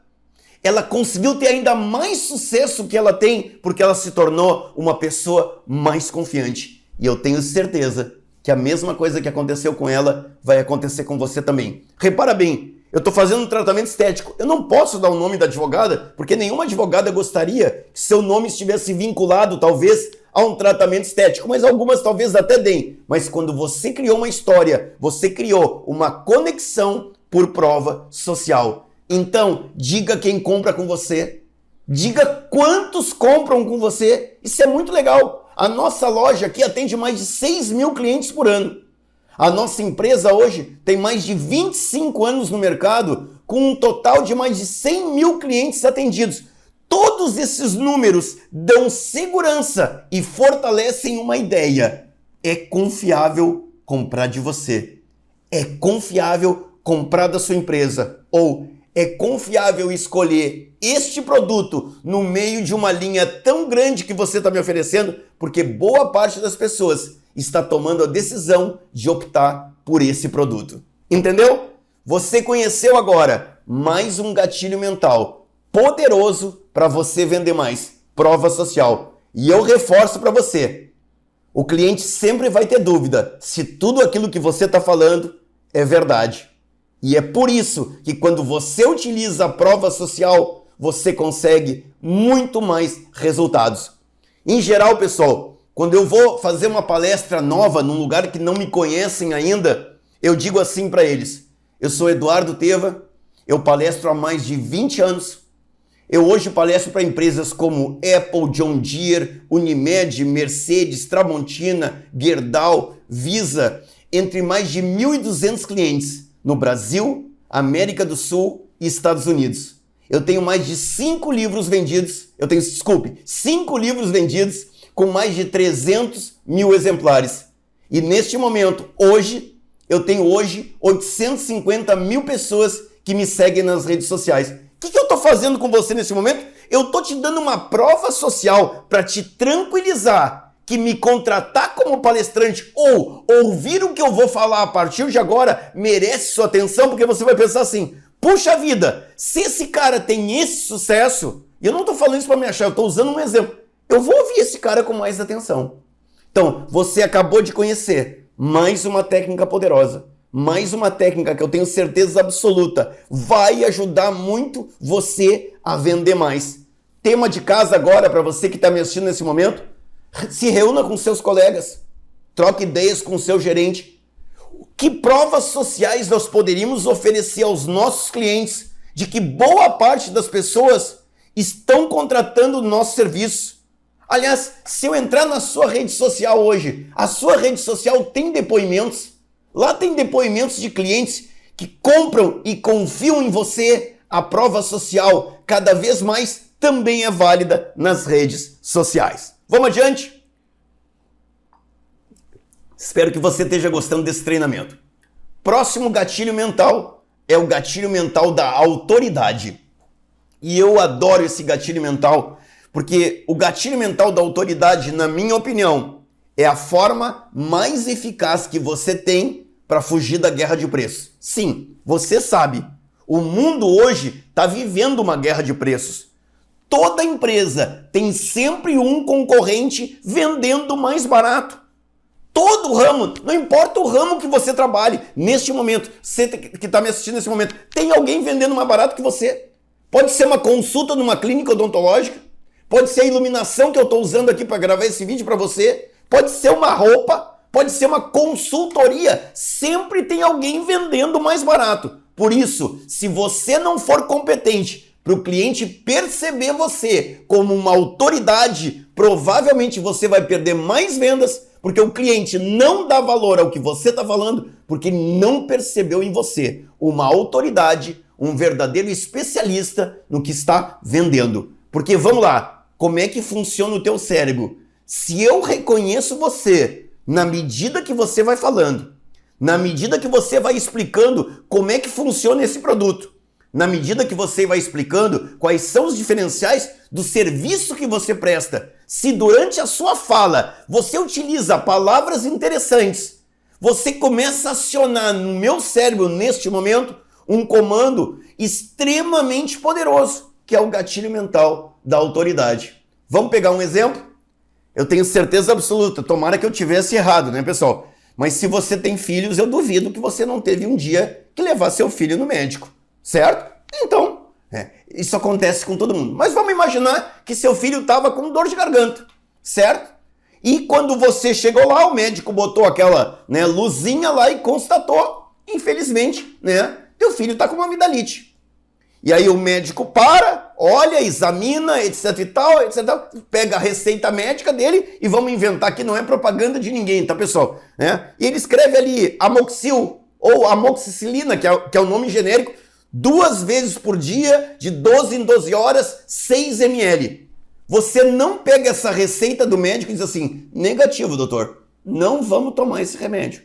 A: Ela conseguiu ter ainda mais sucesso que ela tem porque ela se tornou uma pessoa mais confiante. E eu tenho certeza que a mesma coisa que aconteceu com ela vai acontecer com você também. Repara bem, eu estou fazendo um tratamento estético. Eu não posso dar o nome da advogada porque nenhuma advogada gostaria que seu nome estivesse vinculado, talvez, a um tratamento estético, mas algumas talvez até deem. Mas quando você criou uma história, você criou uma conexão por prova social. Então, diga quem compra com você. Diga quantos compram com você. Isso é muito legal. A nossa loja aqui atende mais de 6.000 clientes por ano. A nossa empresa hoje tem mais de 25 anos no mercado, com um total de mais de 100.000 clientes atendidos. Todos esses números dão segurança e fortalecem uma ideia. É confiável comprar de você. É confiável comprar da sua empresa. Ou é confiável escolher este produto no meio de uma linha tão grande que você está me oferecendo, porque boa parte das pessoas está tomando a decisão de optar por esse produto. Entendeu? Você conheceu agora mais um gatilho mental poderoso para você vender mais. Prova social. E eu reforço para você. O cliente sempre vai ter dúvida se tudo aquilo que você está falando é verdade. E é por isso que quando você utiliza a prova social, você consegue muito mais resultados. Em geral, pessoal, quando eu vou fazer uma palestra nova num lugar que não me conhecem ainda, eu digo assim para eles, eu sou Eduardo Teva, eu palestro há mais de 20 anos, eu hoje palestro para empresas como Apple, John Deere, Unimed, Mercedes, Tramontina, Gerdau, Visa, entre mais de 1.200 clientes no Brasil, América do Sul e Estados Unidos. Eu tenho mais de 5 livros vendidos, 5 livros vendidos com mais de 300.000 exemplares. E neste momento, hoje, eu tenho 850.000 pessoas que me seguem nas redes sociais. O que eu estou fazendo com você nesse momento? Eu estou te dando uma prova social para te tranquilizar que me contratar como palestrante ou ouvir o que eu vou falar a partir de agora merece sua atenção, porque você vai pensar assim, puxa vida, se esse cara tem esse sucesso, e eu não estou falando isso para me achar, eu estou usando um exemplo, eu vou ouvir esse cara com mais atenção. Então, você acabou de conhecer mais uma técnica poderosa, mais uma técnica que eu tenho certeza absoluta vai ajudar muito você a vender mais. Tema de casa agora para você que está me assistindo nesse momento, se reúna com seus colegas, troque ideias com o seu gerente. Que provas sociais nós poderíamos oferecer aos nossos clientes de que boa parte das pessoas estão contratando o nosso serviço? Aliás, se eu entrar na sua rede social hoje, a sua rede social tem depoimentos. Lá tem depoimentos de clientes que compram e confiam em você. A prova social cada vez mais também é válida nas redes sociais. Vamos adiante? Espero que você esteja gostando desse treinamento. Próximo gatilho mental é o gatilho mental da autoridade. E eu adoro esse gatilho mental, porque o gatilho mental da autoridade, na minha opinião, é a forma mais eficaz que você tem para fugir da guerra de preços. Sim, você sabe, o mundo hoje está vivendo uma guerra de preços. Toda empresa tem sempre um concorrente vendendo mais barato. Todo ramo, não importa o ramo que você trabalhe, neste momento, você que está me assistindo nesse momento, tem alguém vendendo mais barato que você. Pode ser uma consulta numa clínica odontológica, pode ser a iluminação que eu estou usando aqui para gravar esse vídeo para você, pode ser uma roupa, pode ser uma consultoria, sempre tem alguém vendendo mais barato. Por isso, se você não for competente para o cliente perceber você como uma autoridade, provavelmente você vai perder mais vendas, porque o cliente não dá valor ao que você está falando, porque não percebeu em você uma autoridade, um verdadeiro especialista no que está vendendo. Porque vamos lá, como é que funciona o teu cérebro? Se eu reconheço você na medida que você vai falando, na medida que você vai explicando como é que funciona esse produto, na medida que você vai explicando quais são os diferenciais do serviço que você presta, se durante a sua fala você utiliza palavras interessantes, você começa a acionar no meu cérebro, neste momento, um comando extremamente poderoso, que é o gatilho mental da autoridade. Vamos pegar um exemplo? Eu tenho certeza absoluta, tomara que eu tivesse errado, né, pessoal? Mas se você tem filhos, eu duvido que você não teve um dia que levar seu filho no médico, certo? Então, isso acontece com todo mundo. Mas vamos imaginar que seu filho estava com dor de garganta, certo? E quando você chegou lá, o médico botou aquela luzinha lá e constatou, infelizmente, teu filho está com uma amidalite. E aí o médico para, olha, examina, etc e tal, pega a receita médica dele e vamos inventar que não é propaganda de ninguém, tá, pessoal? E ele escreve ali amoxil ou amoxicilina, que é o nome genérico, 2 vezes por dia, de 12 em 12 horas, 6 ml. Você não pega essa receita do médico e diz assim, negativo, doutor, não vamos tomar esse remédio.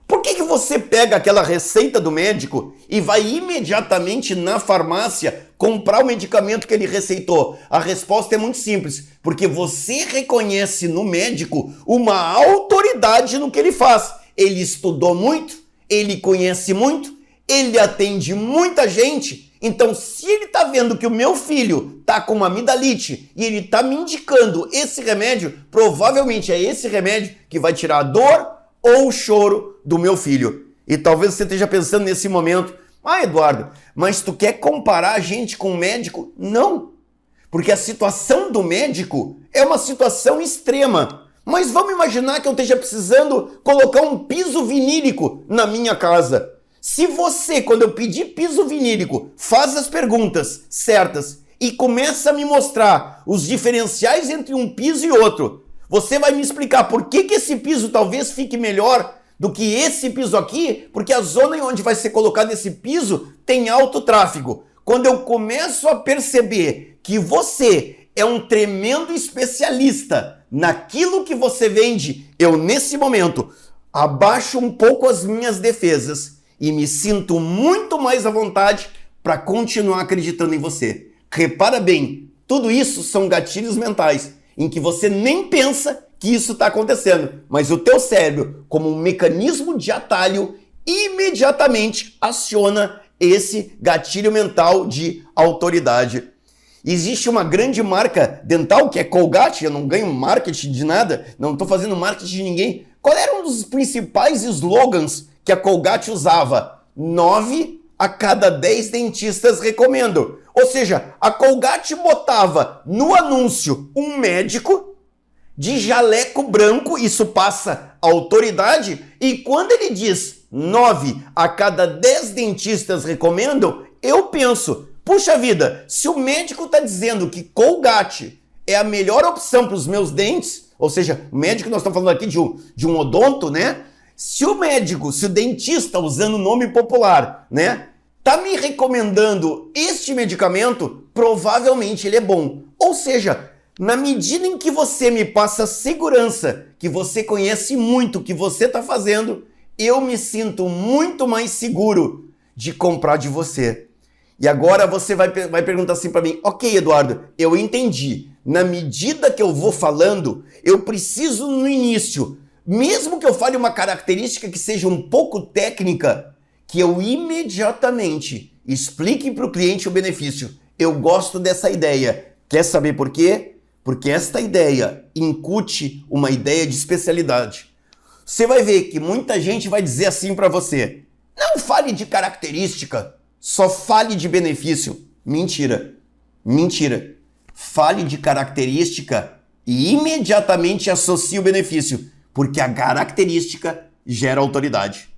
A: Por que você pega aquela receita do médico e vai imediatamente na farmácia comprar o medicamento que ele receitou? A resposta é muito simples, porque você reconhece no médico uma autoridade no que ele faz. Ele estudou muito, ele conhece muito, ele atende muita gente. Então, se ele está vendo que o meu filho está com uma amidalite e ele está me indicando esse remédio, provavelmente é esse remédio que vai tirar a dor ou o choro do meu filho. E talvez você esteja pensando nesse momento, Eduardo, mas tu quer comparar a gente com o médico? Não, porque a situação do médico é uma situação extrema. Mas vamos imaginar que eu esteja precisando colocar um piso vinílico na minha casa. Se você, quando eu pedir piso vinílico, faz as perguntas certas e começa a me mostrar os diferenciais entre um piso e outro, você vai me explicar por que esse piso talvez fique melhor do que esse piso aqui, porque a zona onde vai ser colocado esse piso tem alto tráfego. Quando eu começo a perceber que você é um tremendo especialista naquilo que você vende, eu nesse momento abaixo um pouco as minhas defesas e me sinto muito mais à vontade para continuar acreditando em você. Repara bem, tudo isso são gatilhos mentais em que você nem pensa que isso está acontecendo, mas o teu cérebro, como um mecanismo de atalho, imediatamente aciona esse gatilho mental de autoridade. Existe uma grande marca dental que é Colgate, eu não ganho marketing de nada, não estou fazendo marketing de ninguém. Qual era um dos principais slogans que a Colgate usava? 9 a cada 10 dentistas recomendam. Ou seja, a Colgate botava no anúncio um médico de jaleco branco, isso passa autoridade, e quando ele diz 9 a cada 10 dentistas recomendam, eu penso, puxa vida, se o médico está dizendo que Colgate é a melhor opção para os meus dentes, ou seja, o médico, nós estamos falando aqui de um odonto, né? Se o médico, se o dentista, usando o nome popular, né, tá me recomendando este medicamento, provavelmente ele é bom. Ou seja, na medida em que você me passa segurança, que você conhece muito o que você está fazendo, eu me sinto muito mais seguro de comprar de você. E agora você vai perguntar assim para mim, ok, Eduardo, eu entendi. Na medida que eu vou falando, eu preciso no início, mesmo que eu fale uma característica que seja um pouco técnica, que eu imediatamente explique para o cliente o benefício. Eu gosto dessa ideia. Quer saber por quê? Porque esta ideia incute uma ideia de especialidade. Você vai ver que muita gente vai dizer assim para você, não fale de característica, só fale de benefício. Mentira. Mentira. Fale de característica e imediatamente associe o benefício, porque a característica gera autoridade.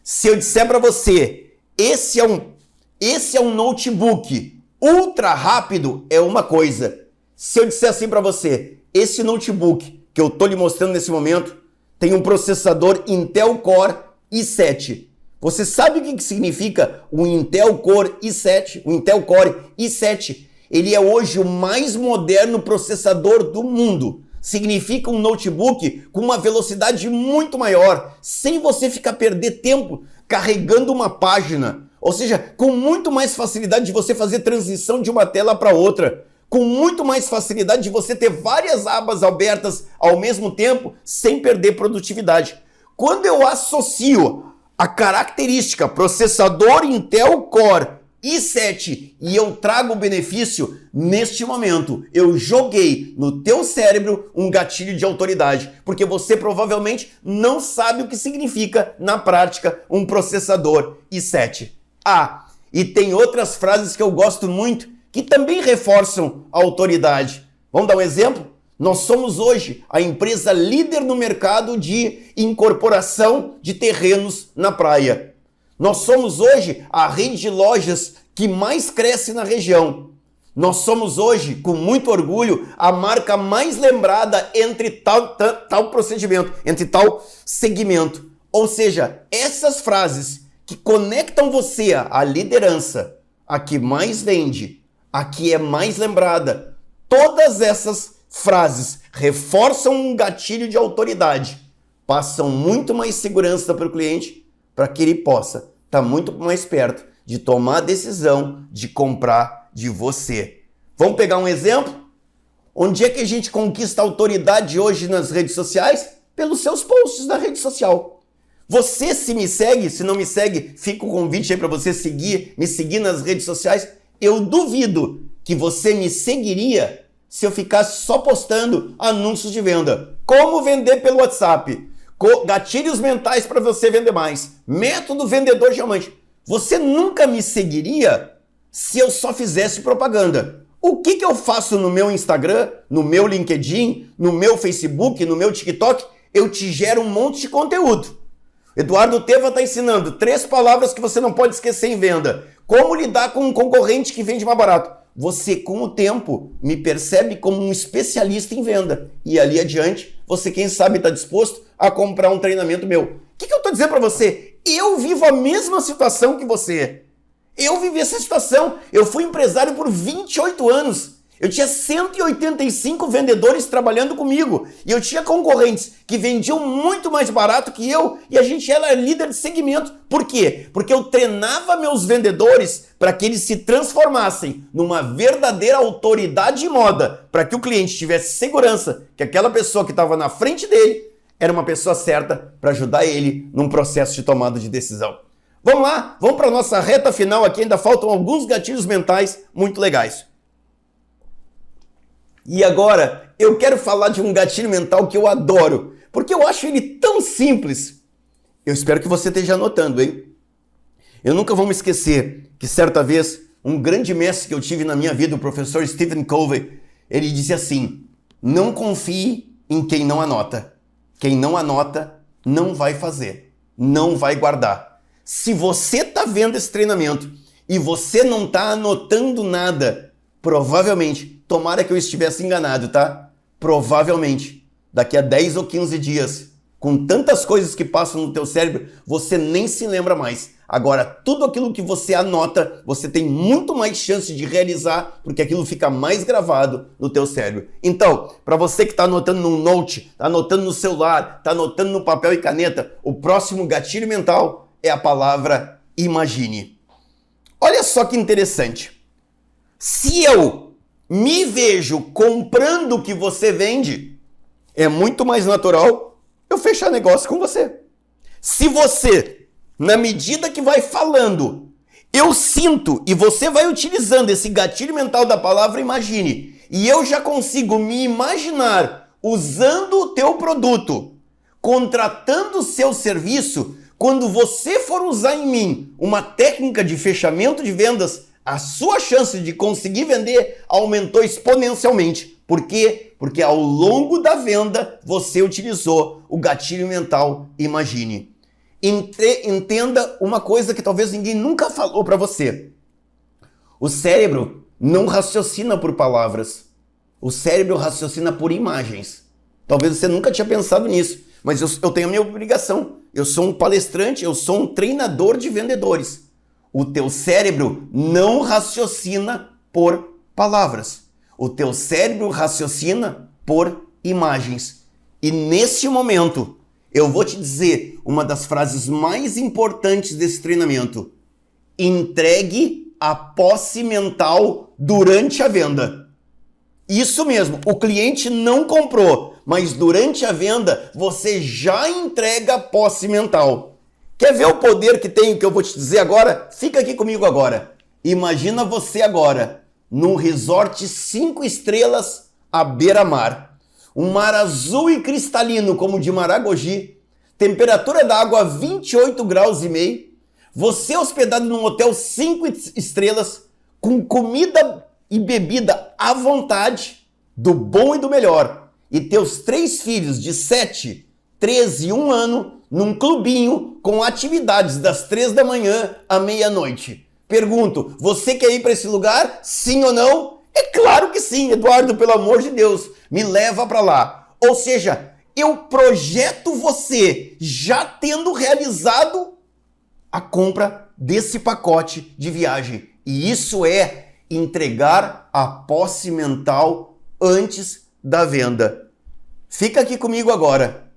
A: Se eu disser para você, esse é um notebook ultra rápido, é uma coisa. Se eu disser assim para você, esse notebook que eu estou lhe mostrando nesse momento tem um processador Intel Core i7. Você sabe o que significa o Intel Core i7? O Intel Core i7, ele é hoje o mais moderno processador do mundo. Significa um notebook com uma velocidade muito maior, sem você ficar perder tempo carregando uma página. Ou seja, com muito mais facilidade de você fazer transição de uma tela para outra. Com muito mais facilidade de você ter várias abas abertas ao mesmo tempo, sem perder produtividade. Quando eu associo a característica processador Intel Core i7 e eu trago o benefício, neste momento eu joguei no teu cérebro um gatilho de autoridade, porque você provavelmente não sabe o que significa na prática um processador i7. Ah, e tem outras frases que eu gosto muito que também reforçam a autoridade. Vamos dar um exemplo? Nós somos hoje a empresa líder no mercado de incorporação de terrenos na praia. Nós somos hoje a rede de lojas que mais cresce na região. Nós somos hoje, com muito orgulho, a marca mais lembrada entre tal procedimento, entre tal segmento. Ou seja, essas frases que conectam você à liderança, a que mais vende, a que é mais lembrada, todas essas frases reforçam um gatilho de autoridade, passam muito mais segurança para o cliente, para que ele possa estar muito mais perto de tomar a decisão de comprar de você. Vamos pegar um exemplo? Onde é que a gente conquista autoridade hoje nas redes sociais? Pelos seus posts na rede social. Você, se me segue, se não me segue, fica o convite aí para você me seguir nas redes sociais. Eu duvido que você me seguiria se eu ficasse só postando anúncios de venda. Como vender pelo WhatsApp? Gatilhos mentais para você vender mais. Método vendedor diamante. Você nunca me seguiria se eu só fizesse propaganda. O que eu faço no meu Instagram, no meu LinkedIn, no meu Facebook, no meu TikTok? Eu te gero um monte de conteúdo. Eduardo Teva está ensinando 3 palavras que você não pode esquecer em venda. Como lidar com um concorrente que vende mais barato? Você, com o tempo, me percebe como um especialista em venda. E ali adiante, você, quem sabe, está disposto a comprar um treinamento meu. O que eu estou dizendo para você? Eu vivo a mesma situação que você. Eu vivi essa situação. Eu fui empresário por 28 anos. Eu tinha 185 vendedores trabalhando comigo. E eu tinha concorrentes que vendiam muito mais barato que eu. E a gente era líder de segmento. Por quê? Porque eu treinava meus vendedores para que eles se transformassem numa verdadeira autoridade em moda. Para que o cliente tivesse segurança que aquela pessoa que estava na frente dele era uma pessoa certa para ajudar ele num processo de tomada de decisão. Vamos lá? Vamos para a nossa reta final aqui. Ainda faltam alguns gatilhos mentais muito legais. E agora, eu quero falar de um gatilho mental que eu adoro, porque eu acho ele tão simples. Eu espero que você esteja anotando, hein? Eu nunca vou me esquecer que certa vez, um grande mestre que eu tive na minha vida, o professor Stephen Covey, ele dizia assim, não confie em quem não anota. Quem não anota, não vai fazer, não vai guardar. Se você está vendo esse treinamento e você não está anotando nada, provavelmente tomara que eu estivesse enganado, tá? Provavelmente, daqui a 10 ou 15 dias, com tantas coisas que passam no teu cérebro, você nem se lembra mais. Agora, tudo aquilo que você anota, você tem muito mais chance de realizar, porque aquilo fica mais gravado no teu cérebro. Então, para você que está anotando no note, está anotando no celular, está anotando no papel e caneta, o próximo gatilho mental é a palavra imagine. Olha só que interessante. Se eu me vejo comprando o que você vende, é muito mais natural eu fechar negócio com você. Se você, na medida que vai falando, eu sinto e você vai utilizando esse gatilho mental da palavra imagine, e eu já consigo me imaginar usando o teu produto, contratando o seu serviço, quando você for usar em mim uma técnica de fechamento de vendas, a sua chance de conseguir vender aumentou exponencialmente. Por quê? Porque ao longo da venda você utilizou o gatilho mental imagine. Entenda uma coisa que talvez ninguém nunca falou para você. O cérebro não raciocina por palavras. O cérebro raciocina por imagens. Talvez você nunca tinha pensado nisso, mas eu tenho a minha obrigação. Eu sou um palestrante, eu sou um treinador de vendedores. O teu cérebro não raciocina por palavras. O teu cérebro raciocina por imagens. E nesse momento, eu vou te dizer uma das frases mais importantes desse treinamento. Entregue a posse mental durante a venda. Isso mesmo, o cliente não comprou, mas durante a venda você já entrega a posse mental. Quer ver o poder que tem, que eu vou te dizer agora? Fica aqui comigo agora. Imagina você agora num resort 5 estrelas à beira-mar. Um mar azul e cristalino como o de Maragogi. Temperatura da água 28 graus e meio. Você hospedado num hotel 5 estrelas com comida e bebida à vontade, do bom e do melhor. E teus 3 filhos de 7, 13 e 1 ano num clubinho com atividades das 3 da manhã à meia-noite. Pergunto, você quer ir para esse lugar? Sim ou não? É claro que sim, Eduardo, pelo amor de Deus, me leva para lá. Ou seja, eu projeto você já tendo realizado a compra desse pacote de viagem. E isso é entregar a posse mental antes da venda. Fica aqui comigo agora.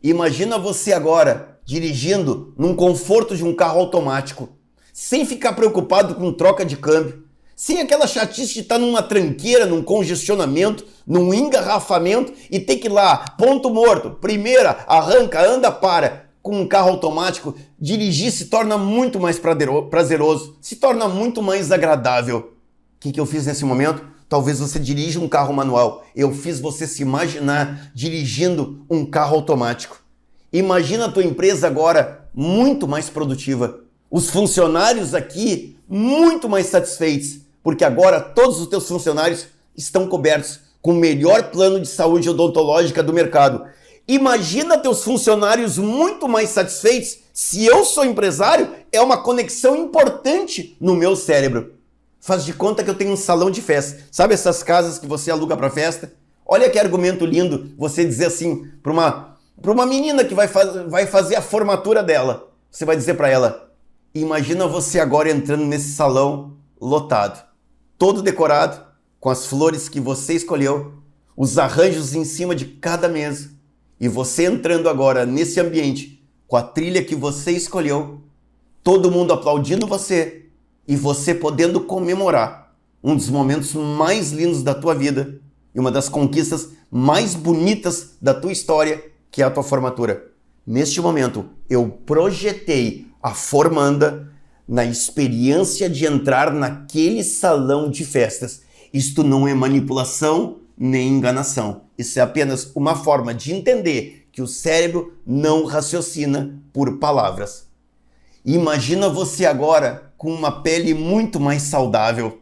A: Imagina você agora dirigindo num conforto de um carro automático, sem ficar preocupado com troca de câmbio, sem aquela chatice de estar numa tranqueira, num congestionamento, num engarrafamento e ter que ir lá, ponto morto, primeira, arranca, anda, para. Com um carro automático, dirigir se torna muito mais prazeroso, se torna muito mais agradável. O que eu fiz nesse momento? Talvez você dirija um carro manual. Eu fiz você se imaginar dirigindo um carro automático. Imagina a tua empresa agora muito mais produtiva. Os funcionários aqui muito mais satisfeitos, porque agora todos os teus funcionários estão cobertos com o melhor plano de saúde odontológica do mercado. Imagina teus funcionários muito mais satisfeitos. Se eu sou empresário, é uma conexão importante no meu cérebro. Faz de conta que eu tenho um salão de festa. Sabe essas casas que você aluga para festa? Olha que argumento lindo você dizer assim para uma menina que vai fazer a formatura dela. Você vai dizer para ela, imagina você agora entrando nesse salão lotado, todo decorado, com as flores que você escolheu, os arranjos em cima de cada mesa, e você entrando agora nesse ambiente com a trilha que você escolheu, todo mundo aplaudindo você e você podendo comemorar um dos momentos mais lindos da tua vida e uma das conquistas mais bonitas da tua história, que é a tua formatura. Neste momento, eu projetei a formanda na experiência de entrar naquele salão de festas. Isto não é manipulação nem enganação. Isso é apenas uma forma de entender que o cérebro não raciocina por palavras. Imagina você agora com uma pele muito mais saudável,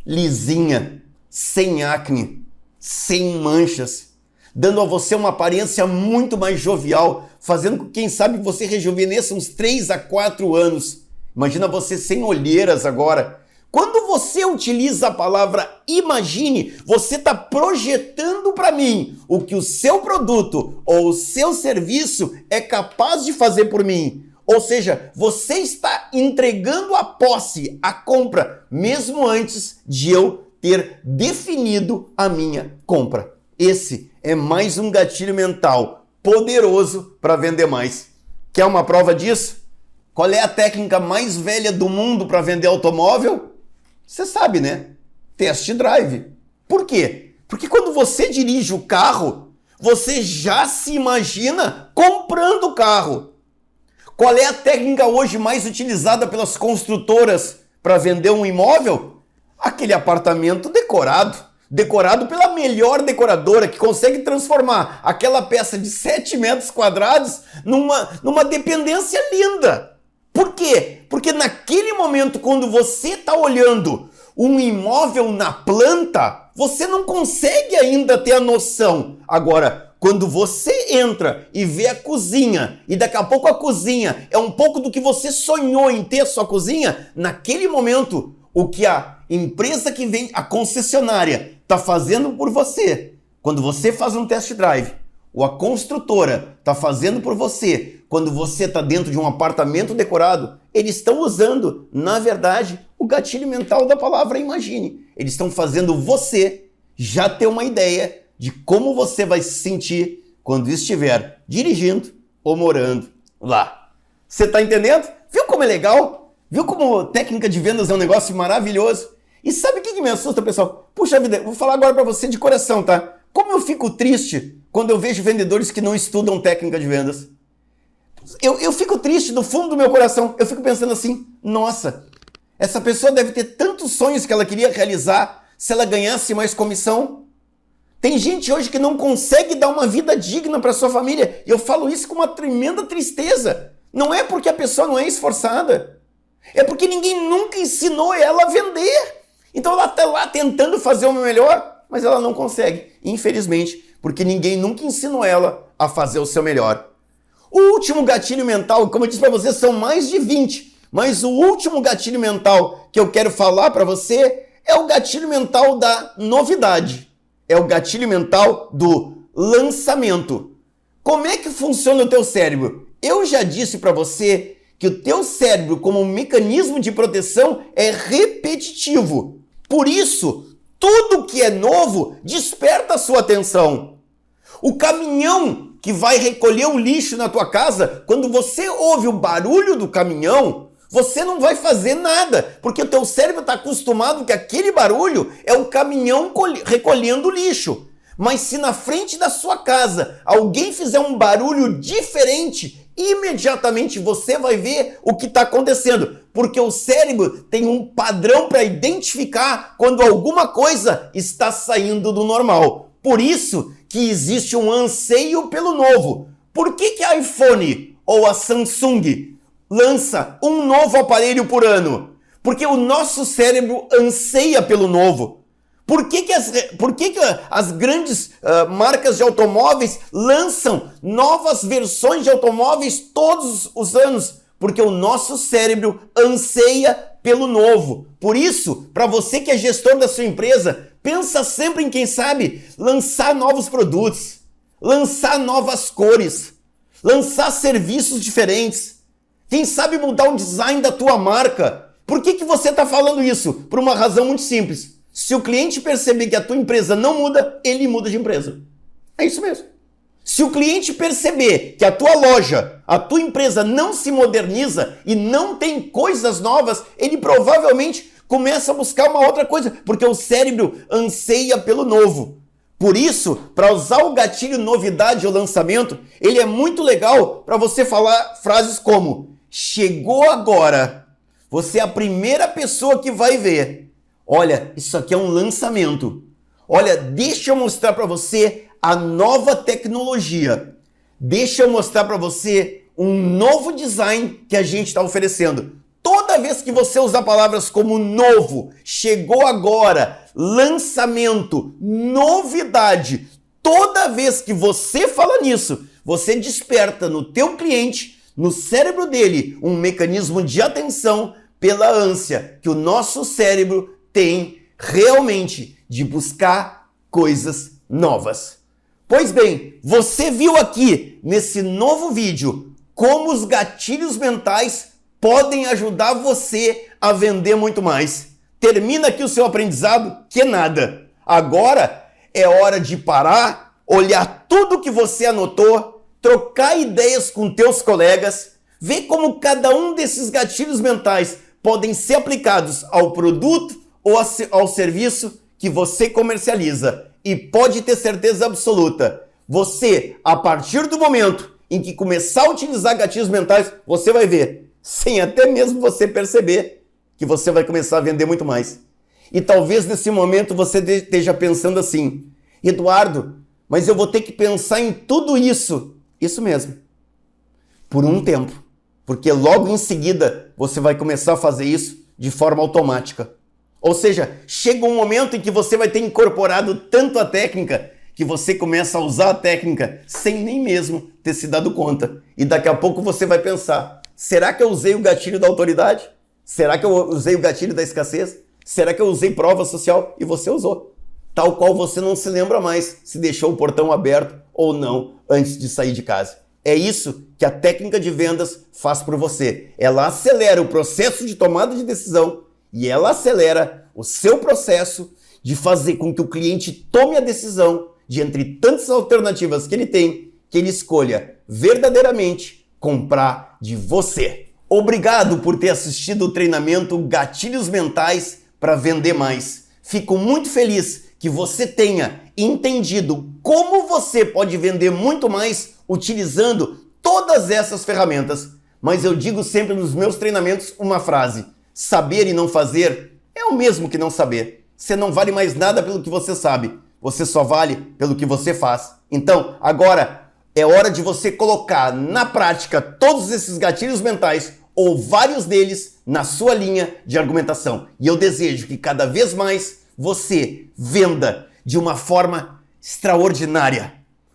A: lisinha, sem acne, sem manchas, dando a você uma aparência muito mais jovial, fazendo com que, quem sabe, você rejuvenesça uns 3 a 4 anos. Imagina você sem olheiras agora, Quando você utiliza a palavra imagine, você está projetando para mim o que o seu produto ou o seu serviço é capaz de fazer por mim. Ou seja, você está entregando a posse, a compra, mesmo antes de eu ter definido a minha compra. Esse é mais um gatilho mental poderoso para vender mais. Quer uma prova disso? Qual é a técnica mais velha do mundo para vender automóvel? Você sabe, né? Test drive. Por quê? Porque quando você dirige o carro, você já se imagina comprando o carro. Qual é a técnica hoje mais utilizada pelas construtoras para vender um imóvel? Aquele apartamento decorado. Decorado pela melhor decoradora, que consegue transformar aquela peça de 7 metros quadrados numa dependência linda. Por quê? Porque naquele momento, quando você está olhando um imóvel na planta, você não consegue ainda ter a noção. Agora, quando você entra e vê a cozinha, e daqui a pouco a cozinha é um pouco do que você sonhou em ter a sua cozinha, naquele momento, o que a empresa que vem, a concessionária, está fazendo por você, quando você faz um test drive, ou a construtora está fazendo por você, quando você está dentro de um apartamento decorado, eles estão usando, na verdade, o gatilho mental da palavra imagine. Eles estão fazendo você já ter uma ideia de como você vai se sentir quando estiver dirigindo ou morando lá. Você está entendendo? Viu como é legal? Viu como técnica de vendas é um negócio maravilhoso? E sabe o que me assusta, pessoal? Puxa vida, vou falar agora para você de coração, tá? Como eu fico triste quando eu vejo vendedores que não estudam técnica de vendas. Eu fico triste do fundo do meu coração. Eu fico pensando assim, nossa, essa pessoa deve ter tantos sonhos que ela queria realizar se ela ganhasse mais comissão. Tem gente hoje que não consegue dar uma vida digna para sua família. E eu falo isso com uma tremenda tristeza. Não é porque a pessoa não é esforçada. É porque ninguém nunca ensinou ela a vender. Então ela está lá tentando fazer o melhor, mas ela não consegue. Infelizmente, porque ninguém nunca ensinou ela a fazer o seu melhor. O último gatilho mental, como eu disse para você, são mais de 20. Mas o último gatilho mental que eu quero falar para você é o gatilho mental da novidade. É o gatilho mental do lançamento. Como é que funciona o teu cérebro? Eu já disse para você que o teu cérebro, como um mecanismo de proteção, é repetitivo. Por isso, tudo que é novo desperta a sua atenção. O caminhão que vai recolher o lixo na tua casa, quando você ouve o barulho do caminhão, você não vai fazer nada, porque o teu cérebro está acostumado que aquele barulho é o caminhão recolhendo o lixo. Mas se na frente da sua casa alguém fizer um barulho diferente, imediatamente você vai ver o que está acontecendo, porque o cérebro tem um padrão para identificar quando alguma coisa está saindo do normal. Por isso que existe um anseio pelo novo. Por que a iPhone ou a Samsung lança um novo aparelho por ano? Porque o nosso cérebro anseia pelo novo. Por que as grandes marcas de automóveis lançam novas versões de automóveis todos os anos? Porque o nosso cérebro anseia pelo novo. Por isso, para você que é gestor da sua empresa, pensa sempre em, quem sabe, lançar novos produtos, lançar novas cores, lançar serviços diferentes. Quem sabe mudar o design da tua marca. Por que você está falando isso? Por uma razão muito simples. Se o cliente perceber que a tua empresa não muda, ele muda de empresa. É isso mesmo. Se o cliente perceber que a tua loja, a tua empresa não se moderniza e não tem coisas novas, ele provavelmente começa a buscar uma outra coisa, porque o cérebro anseia pelo novo. Por isso, para usar o gatilho novidade ou lançamento, ele é muito legal para você falar frases como: chegou agora, você é a primeira pessoa que vai ver. Olha, isso aqui é um lançamento. Olha, deixa eu mostrar para você a nova tecnologia. Deixa eu mostrar para você um novo design que a gente está oferecendo. Toda vez que você usar palavras como novo, chegou agora, lançamento, novidade, toda vez que você fala nisso, você desperta no teu cliente, no cérebro dele, um mecanismo de atenção pela ânsia que o nosso cérebro tem realmente de buscar coisas novas. Pois bem, você viu aqui nesse novo vídeo como os gatilhos mentais podem ajudar você a vender muito mais. Termina aqui o seu aprendizado, que nada. Agora é hora de parar, olhar tudo que você anotou, trocar ideias com teus colegas, ver como cada um desses gatilhos mentais podem ser aplicados ao produto ou ao serviço que você comercializa. E pode ter certeza absoluta, você, a partir do momento em que começar a utilizar gatilhos mentais, você vai ver, sem até mesmo você perceber, que você vai começar a vender muito mais. E talvez nesse momento você esteja pensando assim, Eduardo, mas eu vou ter que pensar em tudo isso. Isso mesmo, por um tempo. Porque logo em seguida você vai começar a fazer isso de forma automática. Ou seja, chega um momento em que você vai ter incorporado tanto a técnica que você começa a usar a técnica sem nem mesmo ter se dado conta. E daqui a pouco você vai pensar, será que eu usei o gatilho da autoridade? Será que eu usei o gatilho da escassez? Será que eu usei prova social? E você usou. Tal qual você não se lembra mais se deixou o portão aberto ou não antes de sair de casa. É isso que a técnica de vendas faz por você. Ela acelera o processo de tomada de decisão e ela acelera o seu processo de fazer com que o cliente tome a decisão de entre tantas alternativas que ele tem, que ele escolha verdadeiramente comprar de você. Obrigado por ter assistido o treinamento Gatilhos Mentais para Vender Mais. Fico muito feliz que você tenha entendido como você pode vender muito mais utilizando todas essas ferramentas. Mas eu digo sempre nos meus treinamentos uma frase: saber e não fazer é o mesmo que não saber. Você não vale mais nada pelo que você sabe. Você só vale pelo que você faz. Então, agora é hora de você colocar na prática todos esses gatilhos mentais ou vários deles na sua linha de argumentação. E eu desejo que cada vez mais você venda de uma forma extraordinária,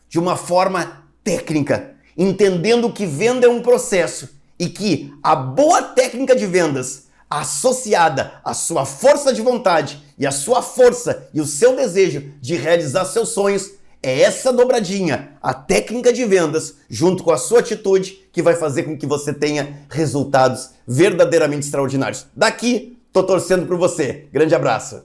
A: de uma forma técnica, entendendo que venda é um processo e que a boa técnica de vendas associada à sua força de vontade e à sua força e o seu desejo de realizar seus sonhos é essa dobradinha, a técnica de vendas, junto com a sua atitude, que vai fazer com que você tenha resultados verdadeiramente extraordinários. Daqui, tô torcendo por você. Grande abraço.